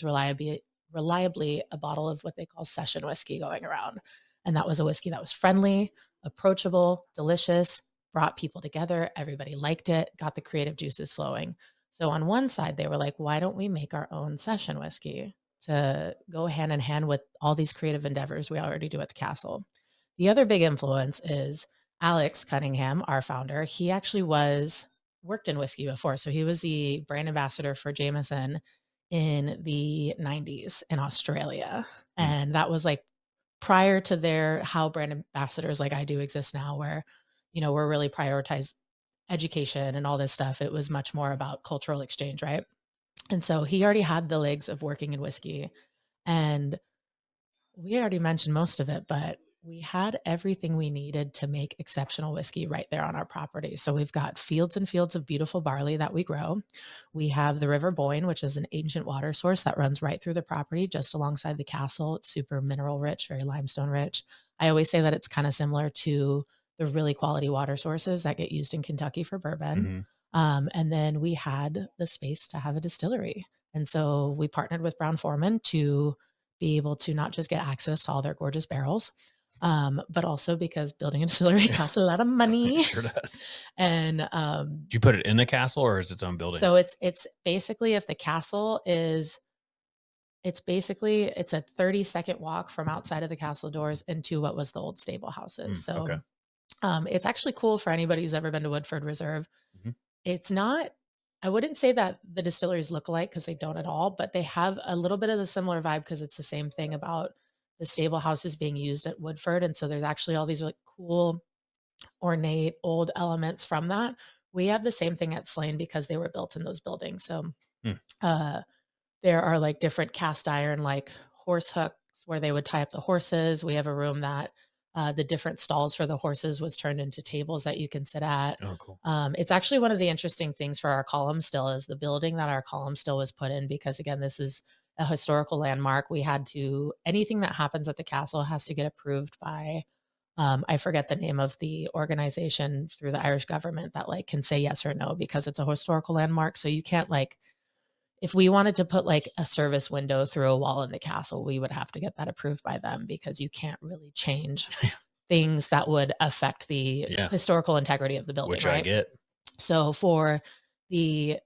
reliably a bottle of what they call session whiskey going around. And that was a whiskey that was friendly, approachable, delicious, brought people together. Everybody liked it, got the creative juices flowing. So on one side, they were like, why don't we make our own session whiskey to go hand in hand with all these creative endeavors we already do at the castle? The other big influence is Alex Conyngham, our founder. He actually worked in whiskey before. So he was the brand ambassador for Jameson in the 90s in Australia. And that was like prior to how brand ambassadors like I do exist now, where, we're really prioritized education and all this stuff. It was much more about cultural exchange, right? And so he already had the legs of working in whiskey. And we already mentioned most of it, but we had everything we needed to make exceptional whiskey right there on our property. So we've got fields and fields of beautiful barley that we grow. We have the River Boyne, which is an ancient water source that runs right through the property just alongside the castle. It's super mineral rich, very limestone rich. I always say that it's kind of similar to the really quality water sources that get used in Kentucky for bourbon. And then we had the space to have a distillery. And so we partnered with Brown Forman to be able to not just get access to all their gorgeous barrels, but also because building a distillery costs a lot of money. It sure does. And Do you put it in the castle or is it its own building? so it's basically if the castle is it's a 30-second walk from outside of the castle doors into what was the old stable houses. So okay. it's actually cool for anybody who's ever been to Woodford Reserve. Mhm. It's not, I wouldn't say that the distilleries look alike because they don't at all, but they have a little bit of the similar vibe because it's the same thing about the stable houses being used at Woodford. And so there's actually all these like cool, ornate old elements from that. We have the same thing at Slane because they were built in those buildings. So Hmm. there are like different cast iron, like horse hooks where they would tie up the horses. We have a room that the different stalls for the horses was turned into tables that you can sit at. Oh, cool. It's actually one of the interesting things for our column still is the building that our column still was put in, because again, this is a historical landmark. We had to, anything that happens at the castle has to get approved by, I forget the name of the organization through the Irish government that like can say yes or no, because it's a historical landmark. So you can't like, if we wanted to put like a service window through a wall in the castle, we would have to get that approved by them, because you can't really change things that would affect the historical integrity of the building. Which right? I get. So for the,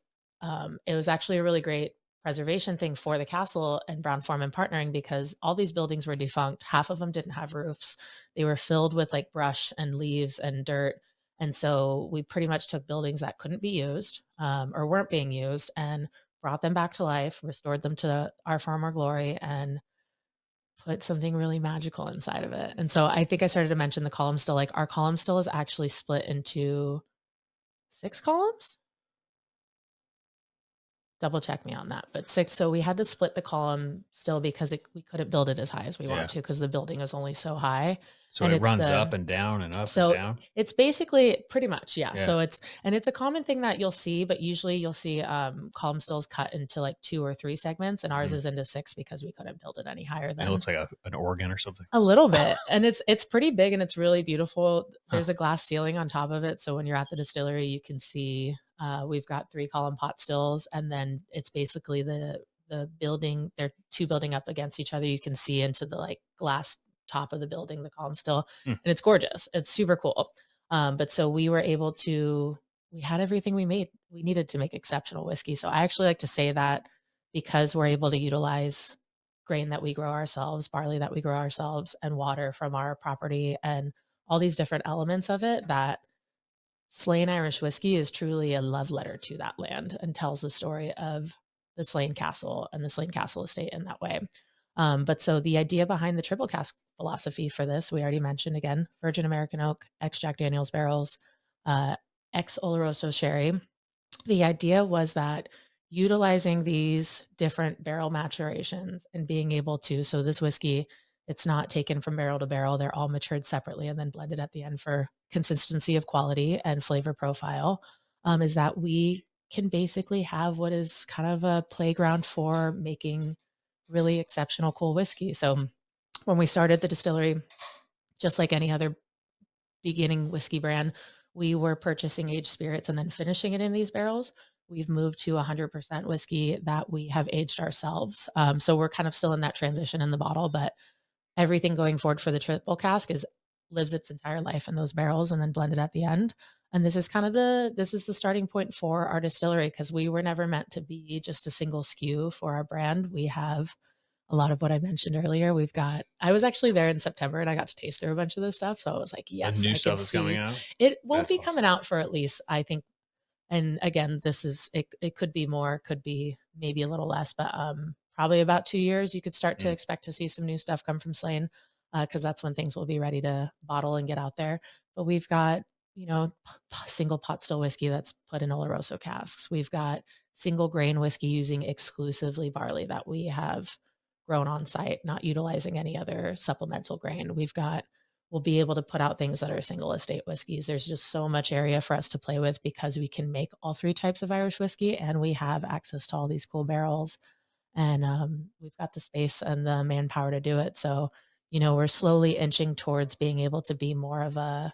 it was actually a really great preservation thing for the castle and Brown Forman partnering, because all these buildings were defunct. Half of them didn't have roofs. They were filled with like brush and leaves and dirt. And so we pretty much took buildings that couldn't be used, or weren't being used, and brought them back to life, restored them to our former glory, and put something really magical inside of it. And so I think I started to mention the column still. Like, our column still is actually split into 6 columns? Double check me on that, but 6. So we had to split the column still because we couldn't build it as high as we want Yeah. to because the building is only so high. So And it it's runs the up and down and up and so down. it's basically pretty much, yeah. Yeah. So it's a common thing that you'll see, but usually you'll see column stills cut into like 2 or 3 segments, and ours Mhm. is into 6 because we couldn't build it any higher It than looks like an organ or something. a little bit. And it's pretty big and it's really beautiful. Huh. There's a glass ceiling on top of it, so when you're at the distillery, you can see we've got 3 column pot stills, and then it's basically the building. They're 2 building up against each other. You can see into the like glass top of the building, the column still, Hmm. and it's gorgeous. It's super cool. But so we were able to we had everything we needed to make exceptional whiskey. So I actually like to say that because we're able to utilize grain that we grow ourselves, barley that we grow ourselves, and water from our property, and all these different elements of it, that Slane Irish Whiskey is truly a love letter to that land and tells the story of the Slane Castle and the Slane Castle estate in that way. But so the idea behind the triple cask philosophy for this, we already mentioned again, virgin American oak, ex Jack Daniels barrels, uh, ex Oloroso sherry. The idea was that utilizing these different barrel maturations and being able to, so this whiskey, it's not taken from barrel to barrel. They're all matured separately and then blended at the end for consistency of quality and flavor profile. Is that we can basically have what is kind of a playground for making really exceptional, cool whiskey. So when we started the distillery, just like any other beginning whiskey brand, we were purchasing aged spirits and then finishing it in these barrels. We've moved to 100% whiskey that we have aged ourselves. So we're kind of still in that transition in the bottle, but everything going forward for the triple cask is lives its entire life in those barrels and then blended at the end. And this is the starting point for our distillery because we were never meant to be just a single SKU for our brand. We have a lot of what I mentioned earlier. I was actually there in September and I got to taste through a bunch of this stuff. So I was like, The yes, new I can stuff is coming see out. it won't That's be coming awesome. out for at least, I think. And again, it could be more, could be maybe a little less, but probably about 2 years, you could start to Mm. expect to see some new stuff come from Slane because that's when things will be ready to bottle and get out there. But we've got, single pot still whiskey that's put in Oloroso casks. We've got single grain whiskey using exclusively barley that we have grown on site, not utilizing any other supplemental grain. We'll be able to put out things that are single estate whiskeys. There's just so much area for us to play with because we can make all 3 types of Irish whiskey and we have access to all these cool barrels. And we've got the space and the manpower to do it. So, we're slowly inching towards being able to be more of a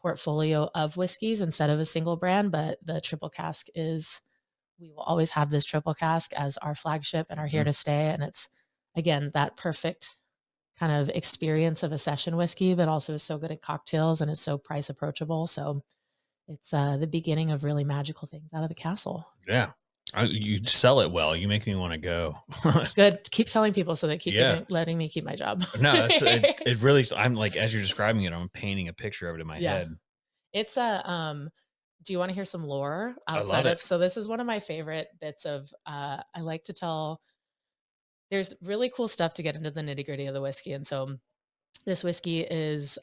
portfolio of whiskeys instead of a single brand. But the triple cask we will always have this triple cask as our flagship and are here Mm. to stay. And it's, again, that perfect kind of experience of a session whiskey, but also is so good at cocktails and is so price approachable. So it's the beginning of really magical things out of the castle. Yeah. You sell it well. You make me want to go. Good. Keep telling people so they keep Yeah. letting me keep my job. No, that's it really, I'm like, as you're describing it, I'm painting a picture of it in my Yeah. head. It's a do you want to hear some lore I love outside it. of, so this is one of my favorite bits of I like to tell, there's really cool stuff to get into the nitty-gritty of the whiskey. And so this whiskey is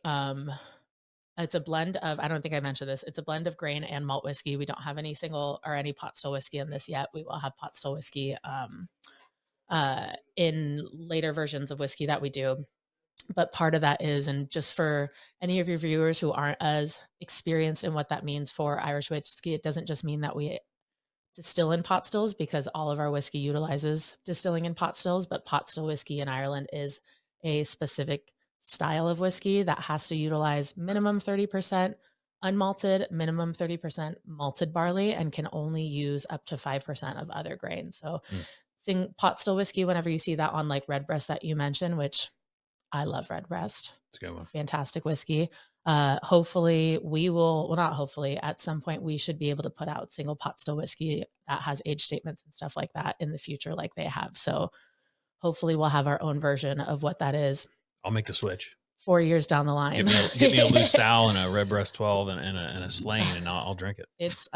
it's a blend of, I don't think I mentioned this. It's a blend of grain and malt whiskey. We don't have any single or any pot still whiskey in this yet. We will have pot still whiskey in later versions of whiskey that we do. But part of that is, and just for any of your viewers who aren't as experienced in what that means for Irish whiskey, it doesn't just mean that we distill in pot stills because all of our whiskey utilizes distilling in pot stills, but pot still whiskey in Ireland is a specific style of whiskey that has to utilize minimum 30% unmalted, minimum 30% malted barley, and can only use up to 5% of other grains. So Mm. sing pot still whiskey whenever you see that on like Redbreast that you mentioned, which I love Redbreast. It's a good one. Fantastic whiskey. Hopefully we will, well, not hopefully, at some point we should be able to put out single pot still whiskey that has age statements and stuff like that in the future, like they have. So hopefully we'll have our own version of what that is. I'll make the switch. 4 years down the line. Get me a loose style and a Redbreast 12 and a Slane, and I'll drink it. It's,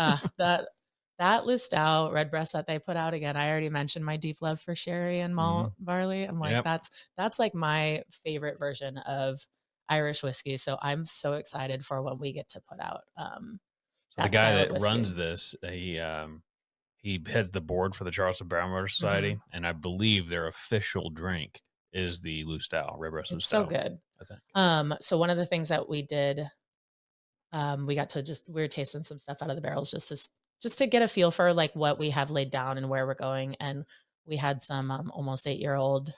that Lustau Redbreast that they put out again, I already mentioned my deep love for sherry and malt Mhm. barley. I'm like, Yep. that's like my favorite version of Irish whiskey, so I'm so excited for when we get to put out, So the that guy style of that whiskey. runs this, he heads the board for the Charleston Brown Water Mhm. Society, and I believe their official drink is the Lustau, Redbreast It's so Lustau, good. I think. So one of the things that we did, we got to just we were tasting some stuff out of the barrels just to get a feel for, like, what we have laid down and where we're going, and we had some, almost 8-year-old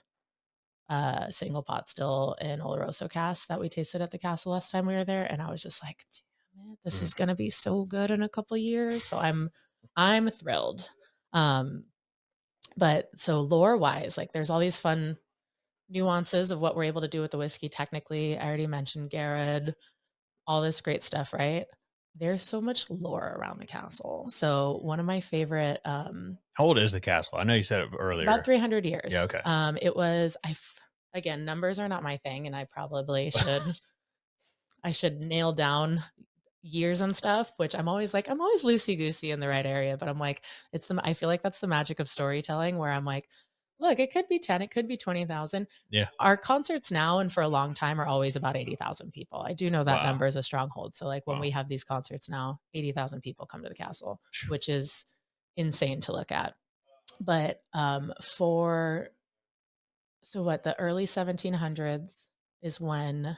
single pot still in Oloroso cask that we tasted at the castle last time we were there, and I was just like, "Damn it, this Mhm. is gonna be so good in a couple years." So I'm thrilled. Um, but so lore wise, like there's all these fun nuances of what we're able to do with the whiskey technically. I already mentioned Garrett, all this great stuff, right? There's so much lore around the castle. So one of my favorite, How old is the castle? I know you said it it's about earlier. 300 Yeah, years. okay. It was again, numbers are not my thing, and I probably should nail down years and stuff, which I'm always loosey goosey in the right area, but I'm like, I feel like that's the magic of storytelling where I'm like, look, it could be 10, it could be 20,000. Yeah. Our concerts now and for a long time are always about 80,000 people. I do know that Wow. number is a stronghold. So like when Wow. we have these concerts now, 80,000 people come to the castle, which is insane to look at. But for so what the early 1700s is when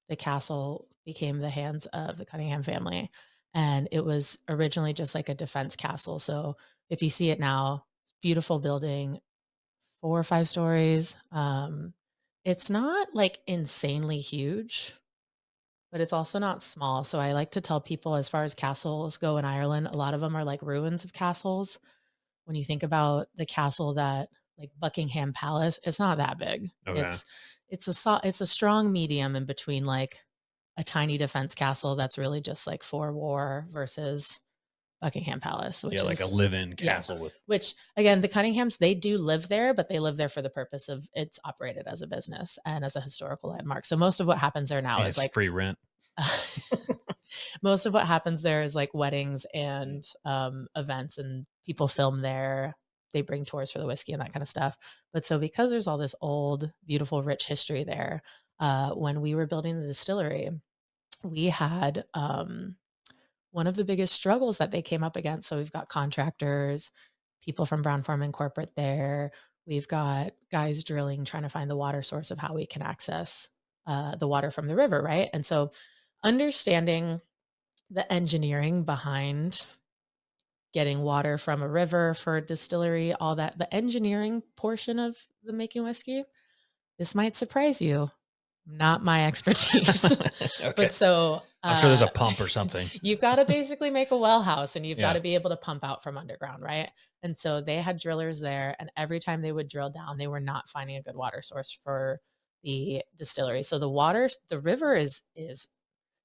the castle became the hands of the Conyngham family. And it was originally just like a defense castle. So if you see it now, it's a beautiful building, 4 or 5 stories. It's not like insanely huge, but it's also not small. So I like to tell people as far as castles go in Ireland, a lot of them are like ruins of castles. When you think about the castle that like Buckingham Palace, it's not that big. Okay. It's a strong medium in between like a tiny defense castle that's really just like for war versus Buckingham Palace, Yeah, which like a is live-in yeah. castle with Which again, the Cunninghams, they do live there, but they live there for the purpose of it's operated as a business and as a historical landmark. So most of what happens there now and is it's like free rent. most of what happens there is like weddings and events, and people film there. They bring tours for the whiskey and that kind of stuff. But so because there's all this old, beautiful, rich history there, when we were building the distillery, we had one of the biggest struggles that they came up against. So we've got contractors, people from Brown Forman Corporate there. We've got guys drilling, trying to find the water source of how we can access the water from the river, right? And so understanding the engineering behind getting water from a river for a distillery, all that, the engineering portion of the making whiskey, this might surprise you. Not my expertise. Okay. But so, I'm sure there's a pump or something. you've gotta basically make a well house and you've Yeah. gotta be able to pump out from underground, right? And so they had drillers there, and every time they would drill down, they were not finding a good water source for the distillery. So the river is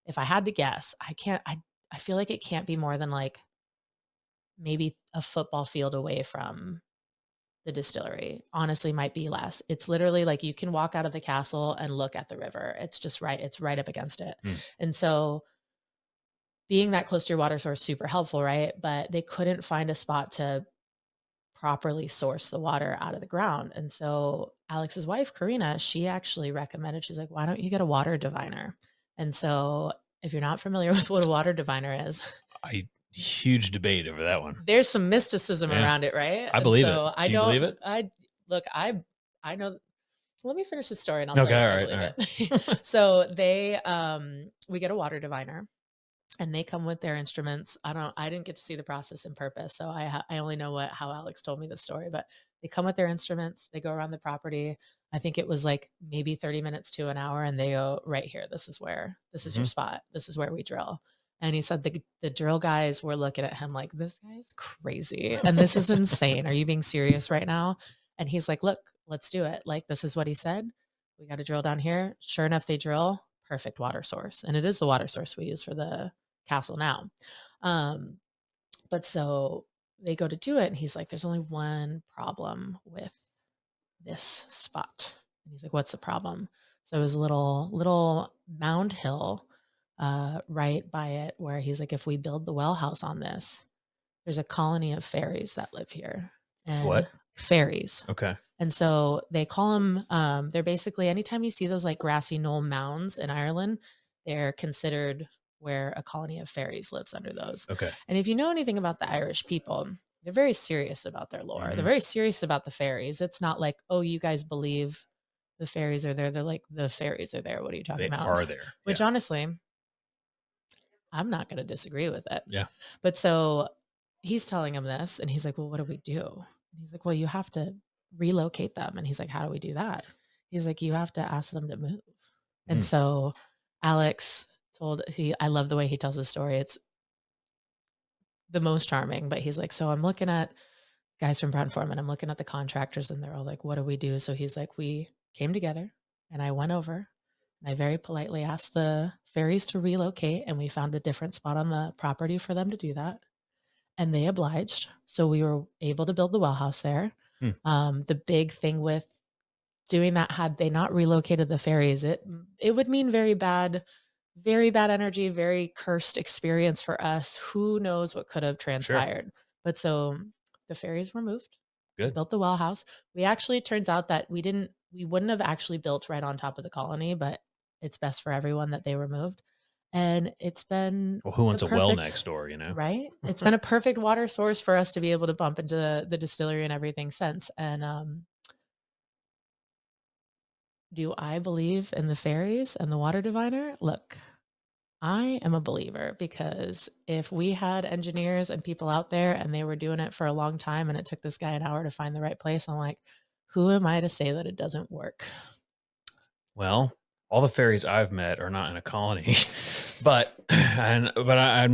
if I had to guess, I feel like it can't be more than, like, maybe a football field away from the distillery. Honestly, might be less. It's literally like you can walk out of the castle and look at the river. It's right up against it. Mm. And so being that close to your water source super helpful, right? But they couldn't find a spot to properly source the water out of the ground. And so Alex's wife, Karina, she actually recommended, she's like, why don't you get a water diviner? And so if you're not familiar with what a water diviner is, I huge debate over that one. there's some mysticism Yeah. around it, right? I And believe it. so Do you believe it? I look, I know let me finish the story and I'll tell Okay, you if all I right, believe all it. right. So we get a water diviner and they come with their instruments. I didn't get to see the process in purpose. So I only know how Alex told me the story, but they come with their instruments, they go around the property. I think it was like maybe 30 minutes to an hour and they go right here. This is your Mhm. spot. This is where we drill. And he said the drill guys were looking at him like, this guy's crazy and this is insane. Are you being serious right now? And he's like, look, let's do it. Like, this is what he said. We got to drill down here. Sure enough, they drill. Perfect water source. And it is the water source we use for the castle now. Um, but so they go to do it. And he's like, there's only one problem with this spot. And he's like, what's the problem? So it was a little mound hill right by it where he's like, if we build the well house on this, there's a colony of fairies that live here and What? fairies. Okay. And so they call them, they're basically anytime you see those like grassy knoll mounds in Ireland, they're considered where a colony of fairies lives under those. Okay. And if you know anything about the Irish people, they're very serious about their lore. They're Mhm. very serious about the fairies. It's not like, oh, you guys believe the fairies are there. They're like, the fairies are there. What are you talking They about? are there. Which Yeah. honestly, I'm not going to disagree with it. Yeah. But so he's telling him this and he's like, well, what do we do? And he's like, well, you have to relocate them. And he's like, how do we do that? He's like, you have to ask them to move. And Mm. so Alex I love the way he tells his story. It's the most charming, but he's like, so I'm looking at guys from Brown Foreman. I'm looking at the contractors and they're all like, what do we do? So he's like, we came together and I went over and I very politely asked the fairies to relocate and we found a different spot on the property for them to do that. And they obliged. So we were able to build the well house there. Hmm. The big thing with doing that, had they not relocated the fairies, it would mean very bad energy, very cursed experience for us. Who knows what could have Sure. transpired? But so the fairies were moved. We Good. built the well house. We actually, it turns out that we wouldn't have actually built right on top of the colony, but it's best for everyone that they were moved. And it's been Well, who wants the a well perfect, next door, you know? right? It's been a perfect water source for us to be able to bump into the distillery and everything since. And do I believe in the fairies and the water diviner? Look, I am a believer because if we had engineers and people out there and they were doing it for a long time and it took this guy an hour to find the right place, I'm like, who am I to say that it doesn't work? Well, all the fairies I've met are not in a colony, I'm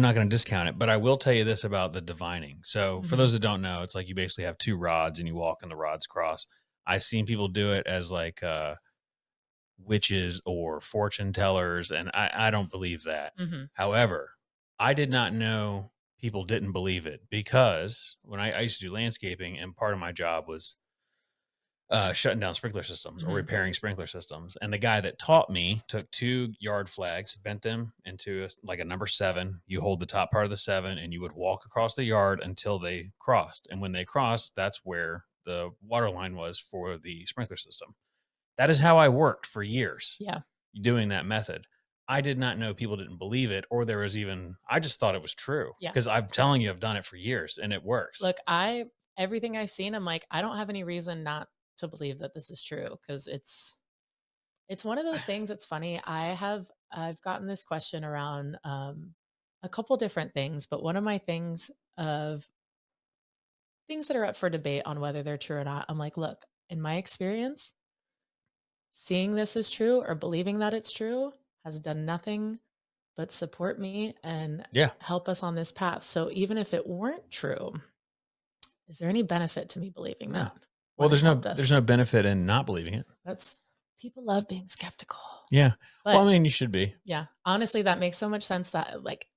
not going to discount it. But I will tell you this about the divining. So, for Mhm. those that don't know, it's like you basically have two rods and you walk and the rods cross. I've seen people do it as like witches or fortune tellers, and I don't believe that. Mhm. However, I did not know people didn't believe it because when I used to do landscaping, and part of my job was shutting down sprinkler systems or Mhm. repairing sprinkler systems. And the guy that taught me took two yard flags, bent them into like a number seven. You hold the top part of the seven and you would walk across the yard until they crossed. And when they crossed, that's where the water line was for the sprinkler system. That is how I worked for years Yeah. doing that method. I did not know people didn't believe it, or there was even, I just thought it was true Yeah. because I'm telling you, I've done it for years and it works. Look, everything I've seen, I'm like, I don't have any reason not to believe that this is true because it's one of those things that's funny. I've gotten this question around a couple different things, but one of my things of things that are up for debate on whether they're true or not, I'm like, look, in my experience, seeing this as true or believing that it's true has done nothing but support me and Yeah. help us on this path. So even if it weren't true, is there any benefit to me believing No. that? Well, When it's helped there's us? no benefit in not believing it. That's people love being skeptical. Yeah. Well, But I mean, you should be. yeah, honestly, that makes so much sense that like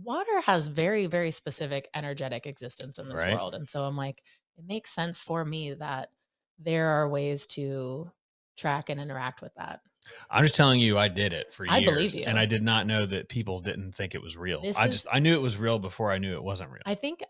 water has very, very specific energetic existence in this Right. world. And so I'm like, it makes sense for me that there are ways to track and interact with that. I'm just telling you, I did it for I believe years and I you. did not know that people didn't think it was real. This is I knew it was real before I knew it wasn't real. I think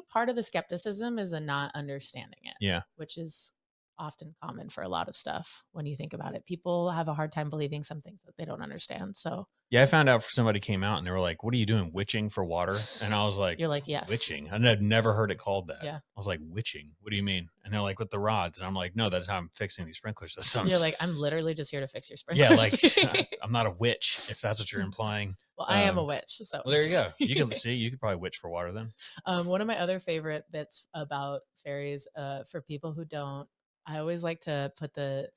part of the skepticism is a not understanding it, Yeah. which is often common for a lot of stuff when you think about it. People have a hard time believing some things that they don't understand. So Yeah. I found out somebody came out and they were like, "What are you doing? Witching for water?" And I was like, you're like, yes. "Witching?" And I'd never heard it called that. Yeah. I was like, "Witching? What do you mean?" And they're like, "With the rods." And I'm like, "No, that's how I'm fixing these sprinkler You're systems." like, I'm literally just here to fix your Yeah. sprinklers. Like, I'm not a witch, if that's what you're implying. Well, I am a witch. So Well, there you go. You can see, you could probably witch for water then. One of my other favorite bits about fairies, for people who don't, I always like to put the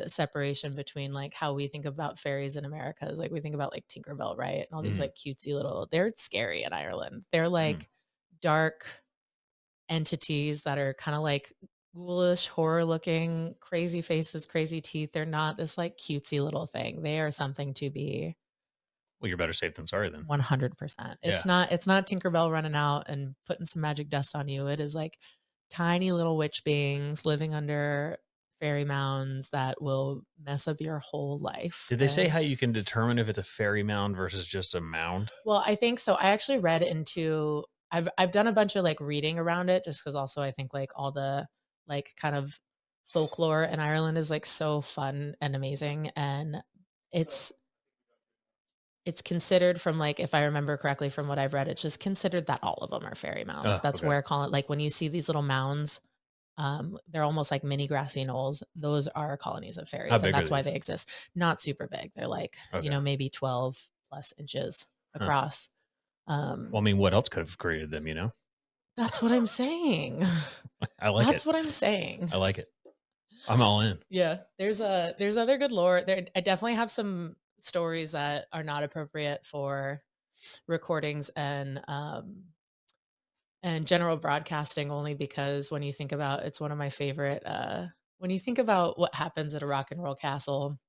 separation between like how we think about fairies in America is like we think about like Tinkerbell, right? And all these Mm, like cutesy little, they're scary in Ireland. They're mm. like dark entities that are kind of like ghoulish, horror looking, crazy faces, crazy teeth. They're not this like cutesy little thing. They are something to be Well, you're better safe than sorry then. 100%. Yeah. It's not Tinkerbell running out and putting some magic dust on you. It is like tiny little witch beings living under fairy mounds that will mess up your whole life. Did they say how you can determine if it's a fairy mound versus just a mound? Well, I think so. I actually read into I've done a bunch of like reading around it just because also I think like all the like kind of folklore in Ireland is like so fun and amazing. And it's it's considered from like if I remember correctly from what I've read, it's just considered that all of them are fairy mounds. Oh, That's okay. where call it like when you see these little mounds, they're almost like mini grassy knolls. Those are colonies of How fairies, and big are that's why these? they exist. Not super big. They're like, Okay. maybe 12 plus inches Huh. across. Well, I mean, what else could have created them, you know? That's what I'm saying. I like it. That's what I'm saying. I like it. I'm all in. Yeah, there's other good lore. There I definitely have some stories that are not appropriate for recordings and general broadcasting only because when you think about it's one of my favorite when you think about what happens at a rock and roll castle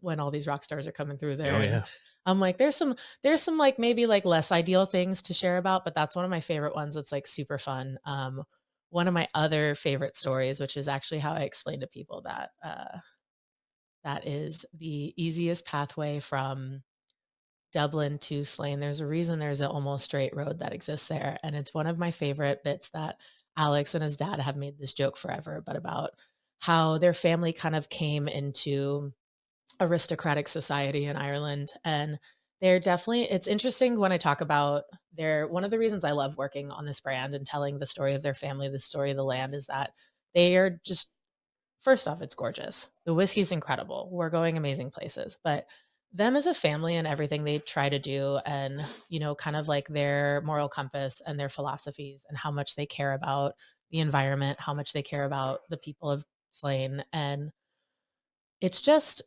when all these rock stars are coming through there Oh, and yeah. I'm like there's some like maybe like less ideal things to share about, but that's one of my favorite ones that's like super fun. One of my other favorite stories, which is actually how I explain to people that that is the easiest pathway from Dublin to Slane. There's a reason there's an almost straight road that exists there, and it's one of my favorite bits that Alex and his dad have made this joke forever, but about how their family kind of came into aristocratic society in Ireland, and they're definitely it's interesting when I talk about their one of the reasons I love working on this brand and telling the story of their family, the story of the land is that they are just first off, it's gorgeous. The whiskey's incredible. We're going amazing places, but them as a family and everything they try to do and, kind of like their moral compass and their philosophies and how much they care about the environment, how much they care about the people of Slane. And it's just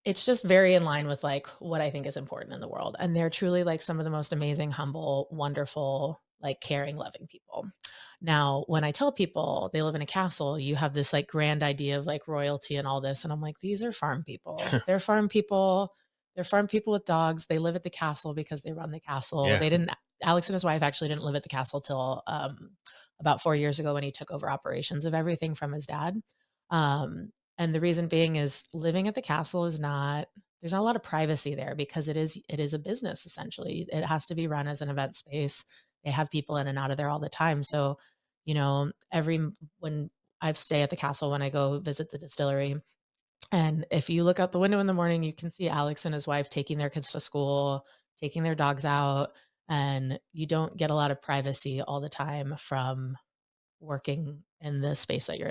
it's just very in line with, like, what I think is important in the world, and they're truly, like, some of the most amazing, humble, wonderful, like, caring, loving people. Now, when I tell people they live in a castle, you have this, like, grand idea of, like, royalty and all this, and I'm like, "These are farm people. They're farm people. They're farm people with dogs. They live at the castle because they run the castle." Yeah. They didn't Alex and his wife actually didn't live at the castle till, about 4 years ago when he took over operations of everything from his dad. And the reason being is living at the castle is not there's not a lot of privacy there because it is a business essentially. It has to be run as an event space. They have people in and out of there all the time. So, when I stay at the castle when I go visit the distillery, and if you look out the window in the morning, you can see Alex and his wife taking their kids to school, taking their dogs out, and you don't get a lot of privacy all the time from working in the space that you're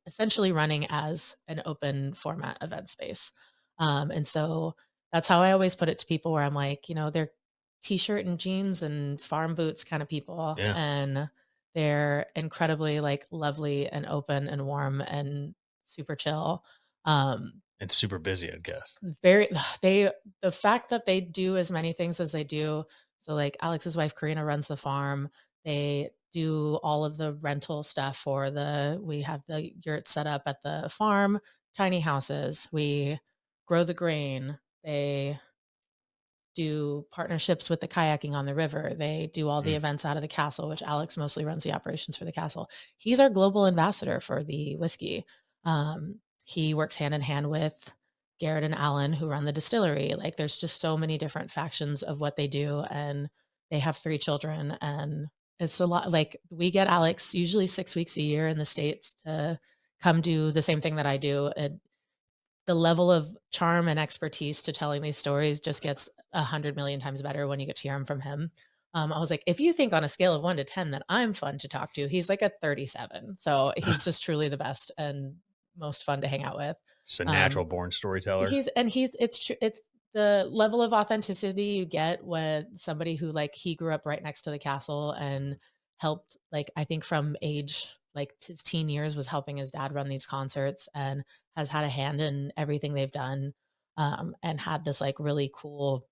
essentially running as an open format event space. And so that's how I always put it to people where I'm like, they're t-shirt and jeans and farm boots kind of people. Yeah. And they're incredibly like lovely and open and warm and super chill. Um, And super busy, I'd guess. very they the fact that they do as many things as they do, so, like, Alex's wife, Karina, runs the farm. They do all of the rental stuff for we have the yurt set up at the farm, tiny houses. We grow the grain. They do partnerships with the kayaking on the river. They do all the Mm. events out of the castle, which Alex mostly runs the operations for the castle. He's our global ambassador for the whiskey. He works hand in hand with Garrett and Alan, who run the distillery. Like, there's just so many different factions of what they do, and they have 3 children, and it's a lot. Like, we get Alex usually 6 weeks a year in the States to come do the same thing that I do. And the level of charm and expertise to telling these stories just gets 100 million times better when you get to hear them from him. I was like, if you think on a scale of 1 to 10 that I'm fun to talk to, he's like a 37. So he's just truly the best and most fun to hang out with. Just a natural Um, born storyteller. it's the level of authenticity you get with somebody who like he grew up right next to the castle and helped like I think from age like his teen years was helping his dad run these concerts and has had a hand in everything they've done, and had this like really cool,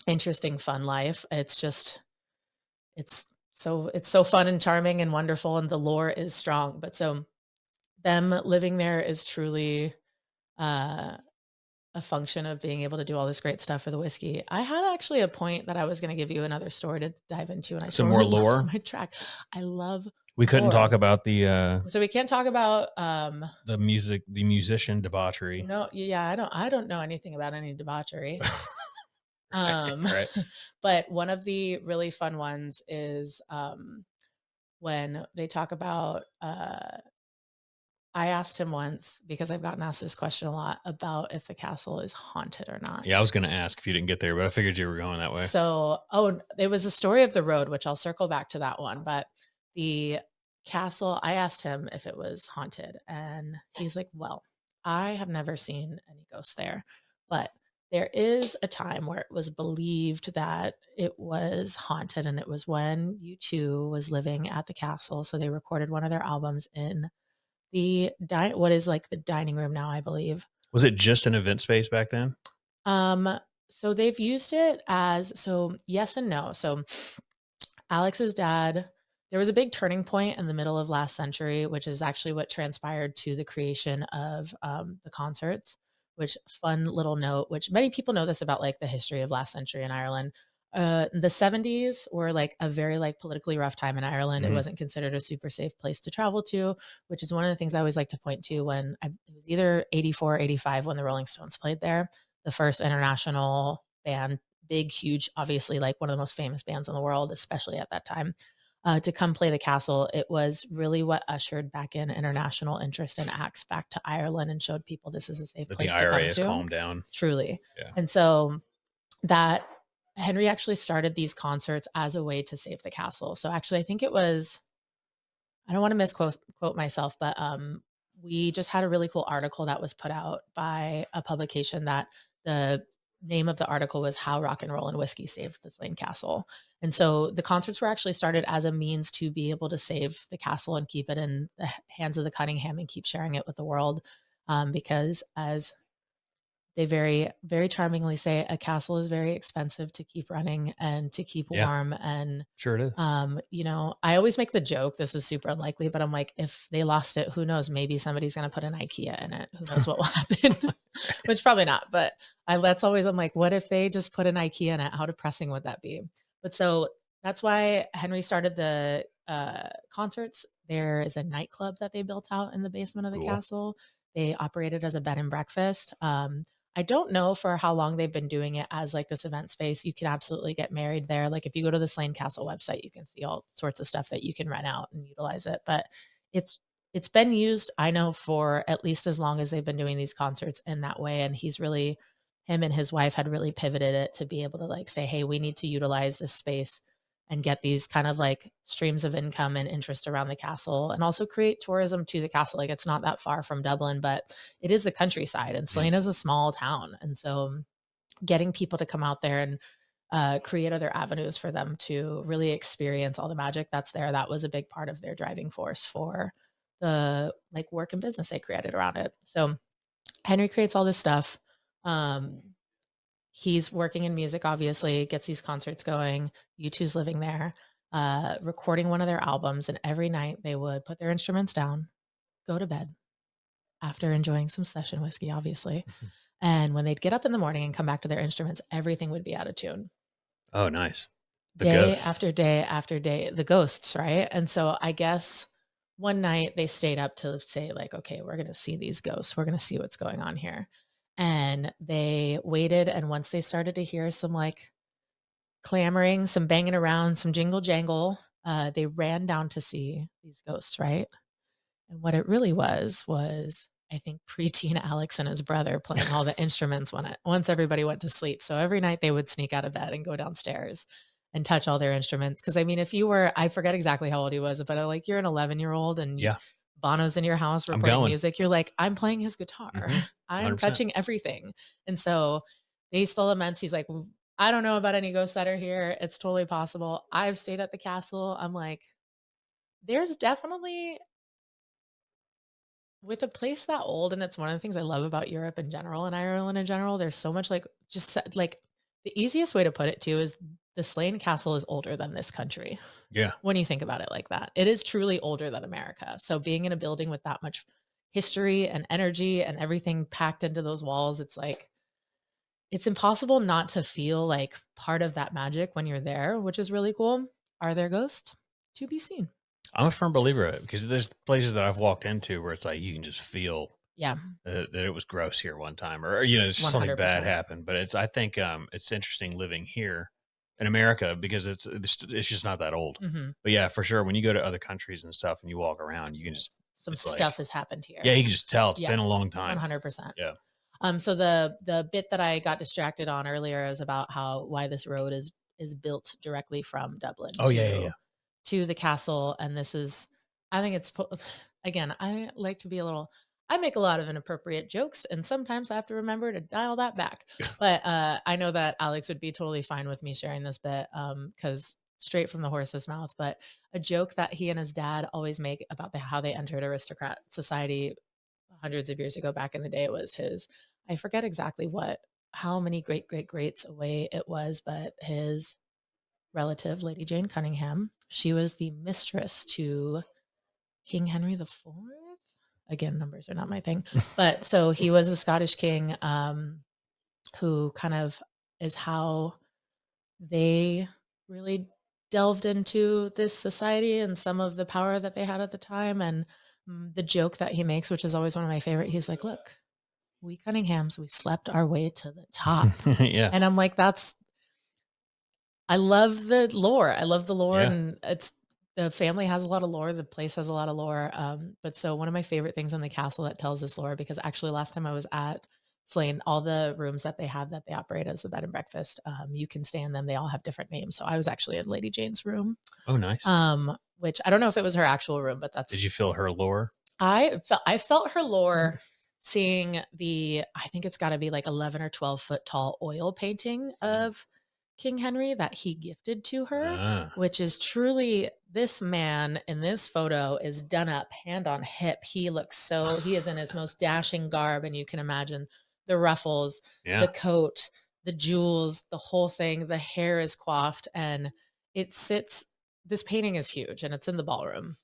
interesting, fun life. It's so fun and charming and wonderful, and the lore is strong. But so them living there is truly uh, a function of being able to do all this great stuff for the whiskey. I had actually a point that I was going to give you another story to dive into, and I Some more totally lost lore. my track. I love We couldn't talk Or about so we can't talk about the musician debauchery. no, yeah, I don't know anything about any debauchery. Um Right. but one of the really fun ones is when they talk about I asked him once because I've gotten asked this question a lot about if the castle is haunted or not. Yeah, I was gonna ask if you didn't get there, but I figured you were going that way. So, oh, it was the story of the road, which I'll circle back to that one. But the castle, I asked him if it was haunted, and he's like, well, I have never seen any ghosts there, but there is a time where it was believed that it was haunted, and it was when U2 was living at the castle. So they recorded one of their albums in the what is like the dining room now, I believe. Was it just an event space back then? Um, so they've used it as so yes and no. So Alex's dad, there was a big turning point in the middle of last century, which is actually what transpired to the creation of the concerts. Which fun little note, which many people know this about like the history of last century in Ireland. The 70s were like a very like politically rough time in Ireland. It Mhm. wasn't considered a super safe place to travel to, which is one of the things I always like to point to when it was either 84 or 85 when the Rolling Stones played there, the first international band, big, huge, obviously like one of the most famous bands in the world, especially at that time, to come play the castle. It was really what ushered back in international interest and acts back to Ireland and showed people this is a safe That the place to IRA come has to. calmed down. Truly. Yeah. And so that Henry actually started these concerts as a way to save the castle. So actually, I think it was, I don't want to misquote quote myself, but we just had a really cool article that was put out by a publication that the name of the article was How Rock and Roll and Whiskey Saved the Slane Castle. And so the concerts were actually started as a means to be able to save the castle and keep it in the hands of the Conyngham and keep sharing it with the world. Because as they very charmingly say, a castle is very expensive to keep running and to keep Yeah, warm. And sure it is. I always make the joke, this is super unlikely, but I'm like, if they lost it, who knows? Maybe somebody's gonna put an IKEA in it. Who knows what will happen? Which probably not, but I'm like, what if they just put an IKEA in it? How depressing would that be? But so that's why Henry started the concerts. There is a nightclub that they built out in the basement of the Cool. castle. They operated as a bed and breakfast. I don't know for how long they've been doing it as like this event space. You can absolutely get married there. Like if you go to the Slane Castle website, you can see all sorts of stuff that you can rent out and utilize it. But it's it's been used, I know, for at least as long as they've been doing these concerts in that way. And he's really him and his wife had really pivoted it to be able to like say, hey, we need to utilize this space and get these kind of like streams of income and interest around the castle and also create tourism to the castle. Like it's not that far from Dublin, but it is the countryside and Mm. Slane is a small town. And so getting people to come out there and create other avenues for them to really experience all the magic that's there, that was a big part of their driving force for the like work and business they created around it. So Henry creates all this stuff. Um, he's working in music, obviously, gets these concerts going. U2's living there, recording one of their albums, and every night they would put their instruments down, go to bed after enjoying some session whiskey, obviously. And when they'd get up in the morning and come back to their instruments, everything would be out of tune. Oh, nice. The Day ghosts. after day after day, the ghosts, right? And so I guess one night they stayed up to say, like, okay, we're going to see these ghosts. We're going to see what's going on here. And they waited. And once they started to hear some like clamoring, some banging around, some jingle jangle, they ran down to see these ghosts, right? And what it really was I think preteen Alex and his brother playing all the instruments once everybody went to sleep. So every night they would sneak out of bed and go downstairs and touch all their instruments. Cause I mean, if you were, I forget exactly how old he was, but like you're an 11-year-old and Yeah, Bono's in your house I'm recording going. music, you're like, I'm playing his guitar. Mhm. I'm 100%. touching everything. And so they still laments. He's like, I don't know about any ghosts that are here. It's totally possible. I've stayed at the castle. I'm like, there's definitely with a place that old, and it's one of the things I love about Europe in general and Ireland in general, there's so much like like the easiest way to put it too is the Slane Castle is older than this country. Yeah. When you think about it like that, it is truly older than America. So being in a building with that much history and energy and everything packed into those walls, it's like it's impossible not to feel like part of that magic when you're there, which is really cool. Are there ghosts? To be seen. I'm a firm believer of it because there's places that I've walked into where it's like you can just feel Yeah, that it was gross here one time, or you know, just something bad 100%. happened. But I think it's interesting living here in America because it's just not that old. Mhm. But yeah, for sure, when you go to other countries and stuff and you walk around, you can just Some it's like stuff has happened here. yeah, you can just tell it's Yeah, been a long time. 100%. Yeah. So the bit that I got distracted on earlier is about how why this road is built directly from Dublin Oh yeah, yeah, yeah. to the castle, and this is, I think it's again, I like to be a little. I make a lot of inappropriate jokes, and sometimes I have to remember to dial that back. But I know that Alex would be totally fine with me sharing this bit because straight from the horse's mouth. But a joke that he and his dad always make about how they entered aristocrat society hundreds of years ago back in the day, it was his, I forget exactly how many great great greats away it was, but his relative, Lady Jane Cunningham, she was the mistress to King Henry the Fourth. Again, numbers are not my thing. But so he was a Scottish king, who kind of is how they really delved into this society and some of the power that they had at the time. And the joke that he makes, which is always one of my favorite, he's like, "Look, we Cunninghams, we slept our way to the top." Yeah, And I'm like, I love the lore. I love the lore, yeah. and it's the family has a lot of lore, the place has a lot of lore. But so one of my favorite things in the castle that tells this lore, because actually last time I was at Slane, all the rooms that they have that they operate as the bed and breakfast, you can stay in them. They all have different names. So I was actually in Lady Jane's room, Oh, nice. which I don't know if it was her actual room, but Did that's you feel her lore? I felt her lore seeing I think it's gotta be like 11 or 12-foot tall oil painting Mm. of King Henry that he gifted to her, Ah, which is truly, this man in this photo is done up, hand on hip. He is in his most dashing garb, and you can imagine the ruffles, the yeah. coat, the jewels, the whole thing. The hair is coiffed, and it sits this painting is huge, and it's in the ballroom.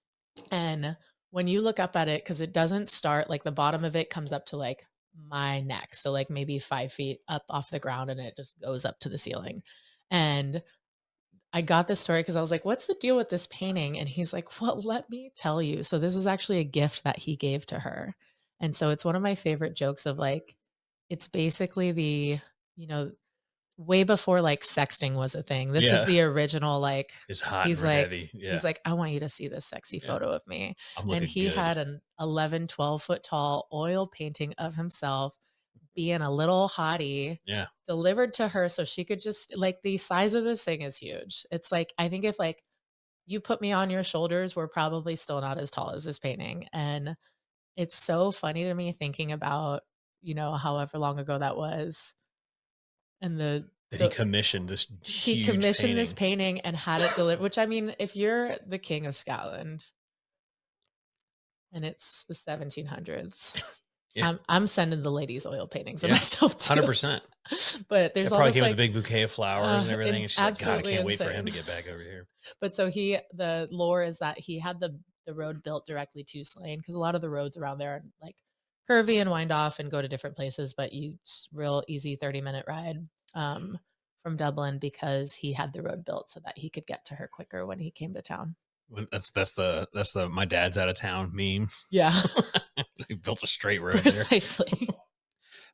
And when you look up at it, because it doesn't start like, the bottom of it comes up to like my neck. So like maybe 5 feet up off the ground, and it just goes up to the ceiling. And I got this story because I was like, "What's the deal with this painting?" And he's like, "Well, let me tell you." So this is actually a gift that he gave to her. And so it's one of my favorite jokes of like, it's basically you know, way before, like, sexting was a thing. This is Yeah. the original, like, It's hot he's and like heavy. he's Yeah. like, "I want you to see this sexy Yeah. photo of me." I'm And looking he good. had an 11, 12-foot tall oil painting of himself being a little hottie Yeah. delivered to her so she could just like, the size of this thing is huge. It's like, I think if, like, you put me on your shoulders, we're probably still not as tall as this painting. And it's so funny to me thinking about, however long ago that was, and That he the commissioned this he huge commissioned this painting. painting and had it delivered, which, I mean, if you're the king of Scotland and it's the 1700s, Yeah. I'm sending the ladies oil paintings of Yeah. myself too. 100%. But there's It all probably this, came with a like, big bouquet of flowers and everything, and and she's like, "God, I absolutely can't wait for him to insane. get back over here." But so the lore is that he had the road built directly to Slane, because a lot of the roads around there are like curvy and wind off and go to different places, but it's real easy 30-minute ride from Dublin, because he had the road built so that he could get to her quicker when he came to town. Well, that's the my dad's out of town meme. Yeah, He built a straight road there. precisely.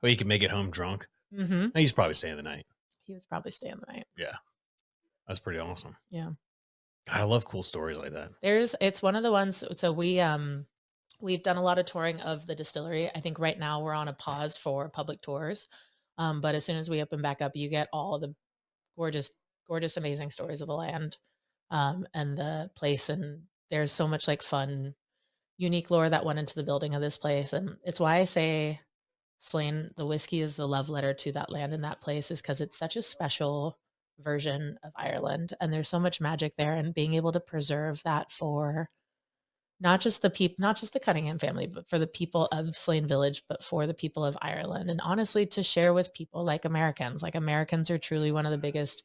Well, you can make it home drunk. hmm He's probably staying the night. He was probably staying the night. Yeah. That's pretty awesome. Yeah. God, I love cool stories like that. It's one of the ones, so we've done a lot of touring of the distillery. I think right now we're on a pause for public tours. But as soon as we open back up, you get all the gorgeous, gorgeous, amazing stories of the land, and the place. And there's so much like fun, unique lore that went into the building of this place. And it's why I say Slane, the whiskey, is the love letter to that land and that place, is because it's such a special version of Ireland. And there's so much magic there. And being able to preserve that for not just the Conyngham family, but for the people of Slane Village, but for the people of Ireland. And honestly, to share with people like Americans. Like, Americans are truly one of the biggest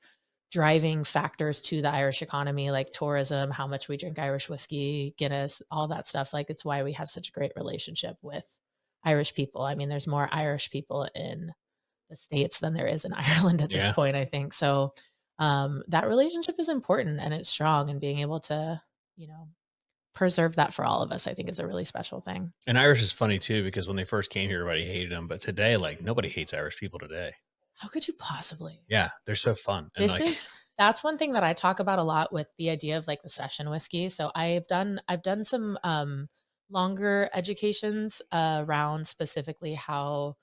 driving factors to the Irish economy, like tourism, how much we drink Irish whiskey, Guinness, all that stuff. Like, it's why we have such a great relationship with Irish people. I mean, there's more Irish people in the States than there is in Ireland at this Yeah. point, I think. So that relationship is important and it's strong, and being able to, you know, preserve that for all of us, I think is a really special thing. And Irish is funny too because when they first came here, everybody hated them, but today, like nobody hates Irish people today. How could you possibly? Yeah, they're so fun and This like is that's one thing that I talk about a lot with the idea of like the session whiskey. So I've done some longer educations around specifically how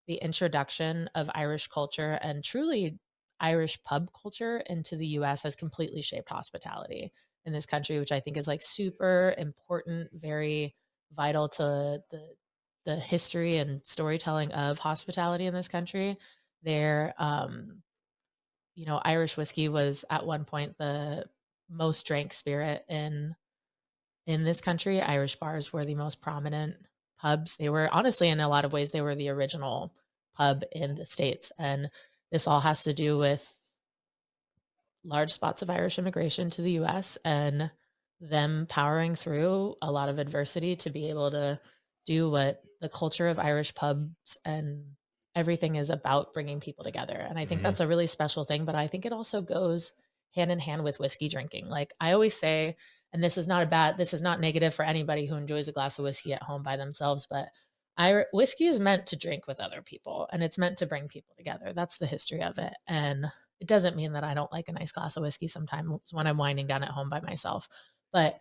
the introduction of Irish culture and truly Irish pub culture into the US has completely shaped hospitality in this country, which I think is like super important, very vital to the history and storytelling of hospitality in this country. There Irish whiskey was at one point the most drank spirit in this country. Irish bars were the most prominent pubs. They were honestly, in a lot of ways, they were the original pub in the States. And this all has to do with large spots of Irish immigration to the US and them powering through a lot of adversity to be able to do what the culture of Irish pubs and everything is about, bringing people together. And I think mhm, that's a really special thing, but I think it also goes hand in hand with whiskey drinking. Like I always say, and this is not negative for anybody who enjoys a glass of whiskey at home by themselves, but whiskey is meant to drink with other people and it's meant to bring people together. That's the history of it. And it doesn't mean that I don't like a nice glass of whiskey sometimes when I'm winding down at home by myself. But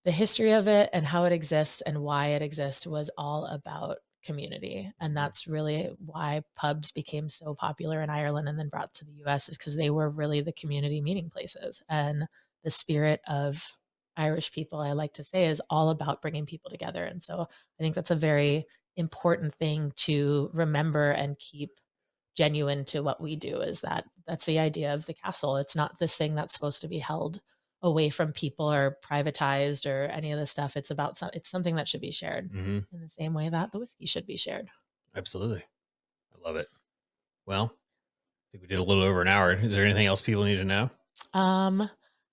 the history of it and how it exists and why it exists was all about community. And mhm, that's really why pubs became so popular in Ireland and then brought to the US, is because they were really the community meeting places. And the spirit of Irish people, I like to say, is all about bringing people together. And so I think that's a very important thing to remember and keep genuine to what we do, is that that's the idea of the castle. It's not this thing that's supposed to be held away from people or privatized or any of this stuff. It's something that should be shared mhm, in the same way that the whiskey should be shared. absolutely. I love it. Well, I think we did a little over an hour. Is there anything else people need to know? Um,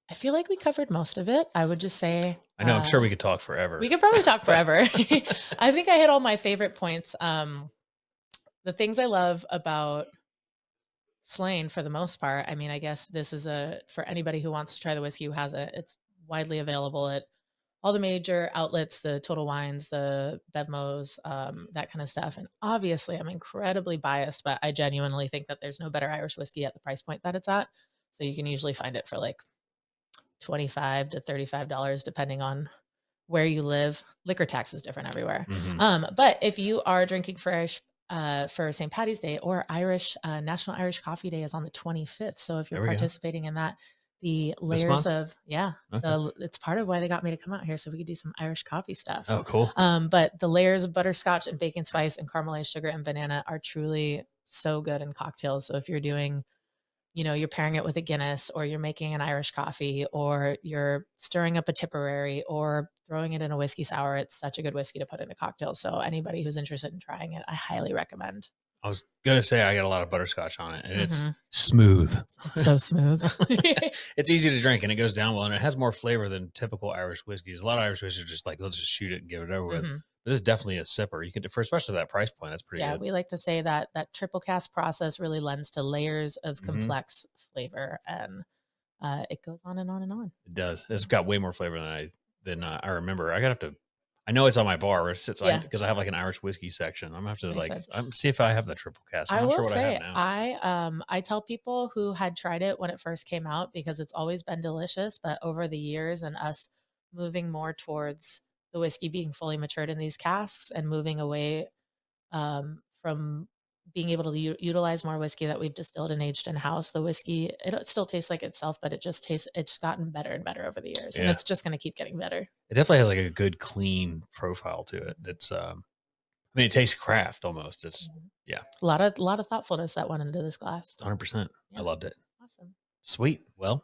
I feel like we covered most of it. I would just say I know I'm sure we could talk forever, we could probably talk but forever. I think I hit all my favorite points. The things I love about Slane for the most part. I mean, I guess this is a for anybody who wants to try the whiskey who has it. It's widely available at all the major outlets, the Total Wines, the Bevmos, that kind of stuff. And obviously, I'm incredibly biased, but I genuinely think that there's no better Irish whiskey at the price point that it's at. So you can usually find it for like $25 to $35, depending on where you live. Liquor tax is different everywhere. mhm, But if you are drinking for St. Patty's Day, or National Irish Coffee Day is on the 25th. So if you're there we go. participating in that, the This layers month? of yeah, Okay. it's part of why they got me to come out here so we could do some Irish coffee stuff. Oh, cool. But the layers of butterscotch and bacon spice and caramelized sugar and banana are truly so good in cocktails. So if you're doing, you're pairing it with a Guinness, or you're making an Irish coffee, or you're stirring up a Tipperary, or throwing it in a whiskey sour. It's such a good whiskey to put in a cocktail. So anybody who's interested in trying it, I highly recommend. I was gonna say I got a lot of butterscotch on it, and it's Mhm. smooth. It's so smooth. It's easy to drink, and it goes down well, and it has more flavor than typical Irish whiskeys. A lot of Irish whiskeys are just like, let's just shoot it and get it over with. Mhm. But this is definitely a sipper. You can, for especially that price point, that's pretty Yeah, good. we like to say that that triple cast process really lends to layers of Hmm. complex flavor, and it goes on and on and on. It does. It's got way more flavor than I remember. I gotta have to. I know it's on my bar where it sits. Yeah, Because I have like an Irish whiskey section. I'm gonna have to makes sense. see if I have the triple cast. I'm I not will sure what I have say now. I tell people who had tried it when it first came out, because it's always been delicious, but over the years and us moving more towards the whiskey being fully matured in these casks and moving away from being able to utilize more whiskey that we've distilled and aged in house, the whiskey it still tastes like itself, but it's gotten better and better over the years, and Yeah, it's just going to keep getting better. it definitely has like a good clean profile to it. It's I mean, it tastes craft almost. It's Mhm. yeah, A lot of thoughtfulness that went into this glass. 100%. I Yeah, loved it. awesome. Sweet. Well,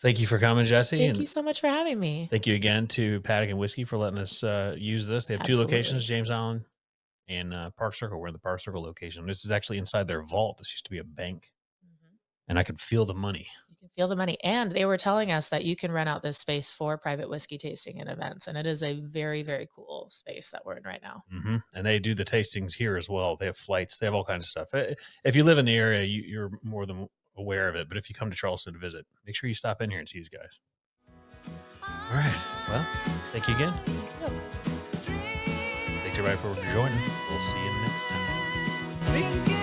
thank you for coming, Jesse, Thank you and so much for having me. thank you again to Paddock and Whiskey for letting us use this. They have two locations, Absolutely. James Island and Park Circle. We're in the Park Circle location. This is actually inside their vault. This used to be a bank, Mhm. and I could feel the money. You can feel the money. And they were telling us that you can rent out this space for private whiskey tasting and events. And it is a very, very cool space that we're in right now. And they do the tastings here as well. They have flights. They have all kinds of stuff. If you live in the area, you're more than aware of it. But if you come to Charleston to visit, make sure you stop in here and see these guys. All right. Well, thank you again. Yep. Thanks everybody for joining. We'll see you next time.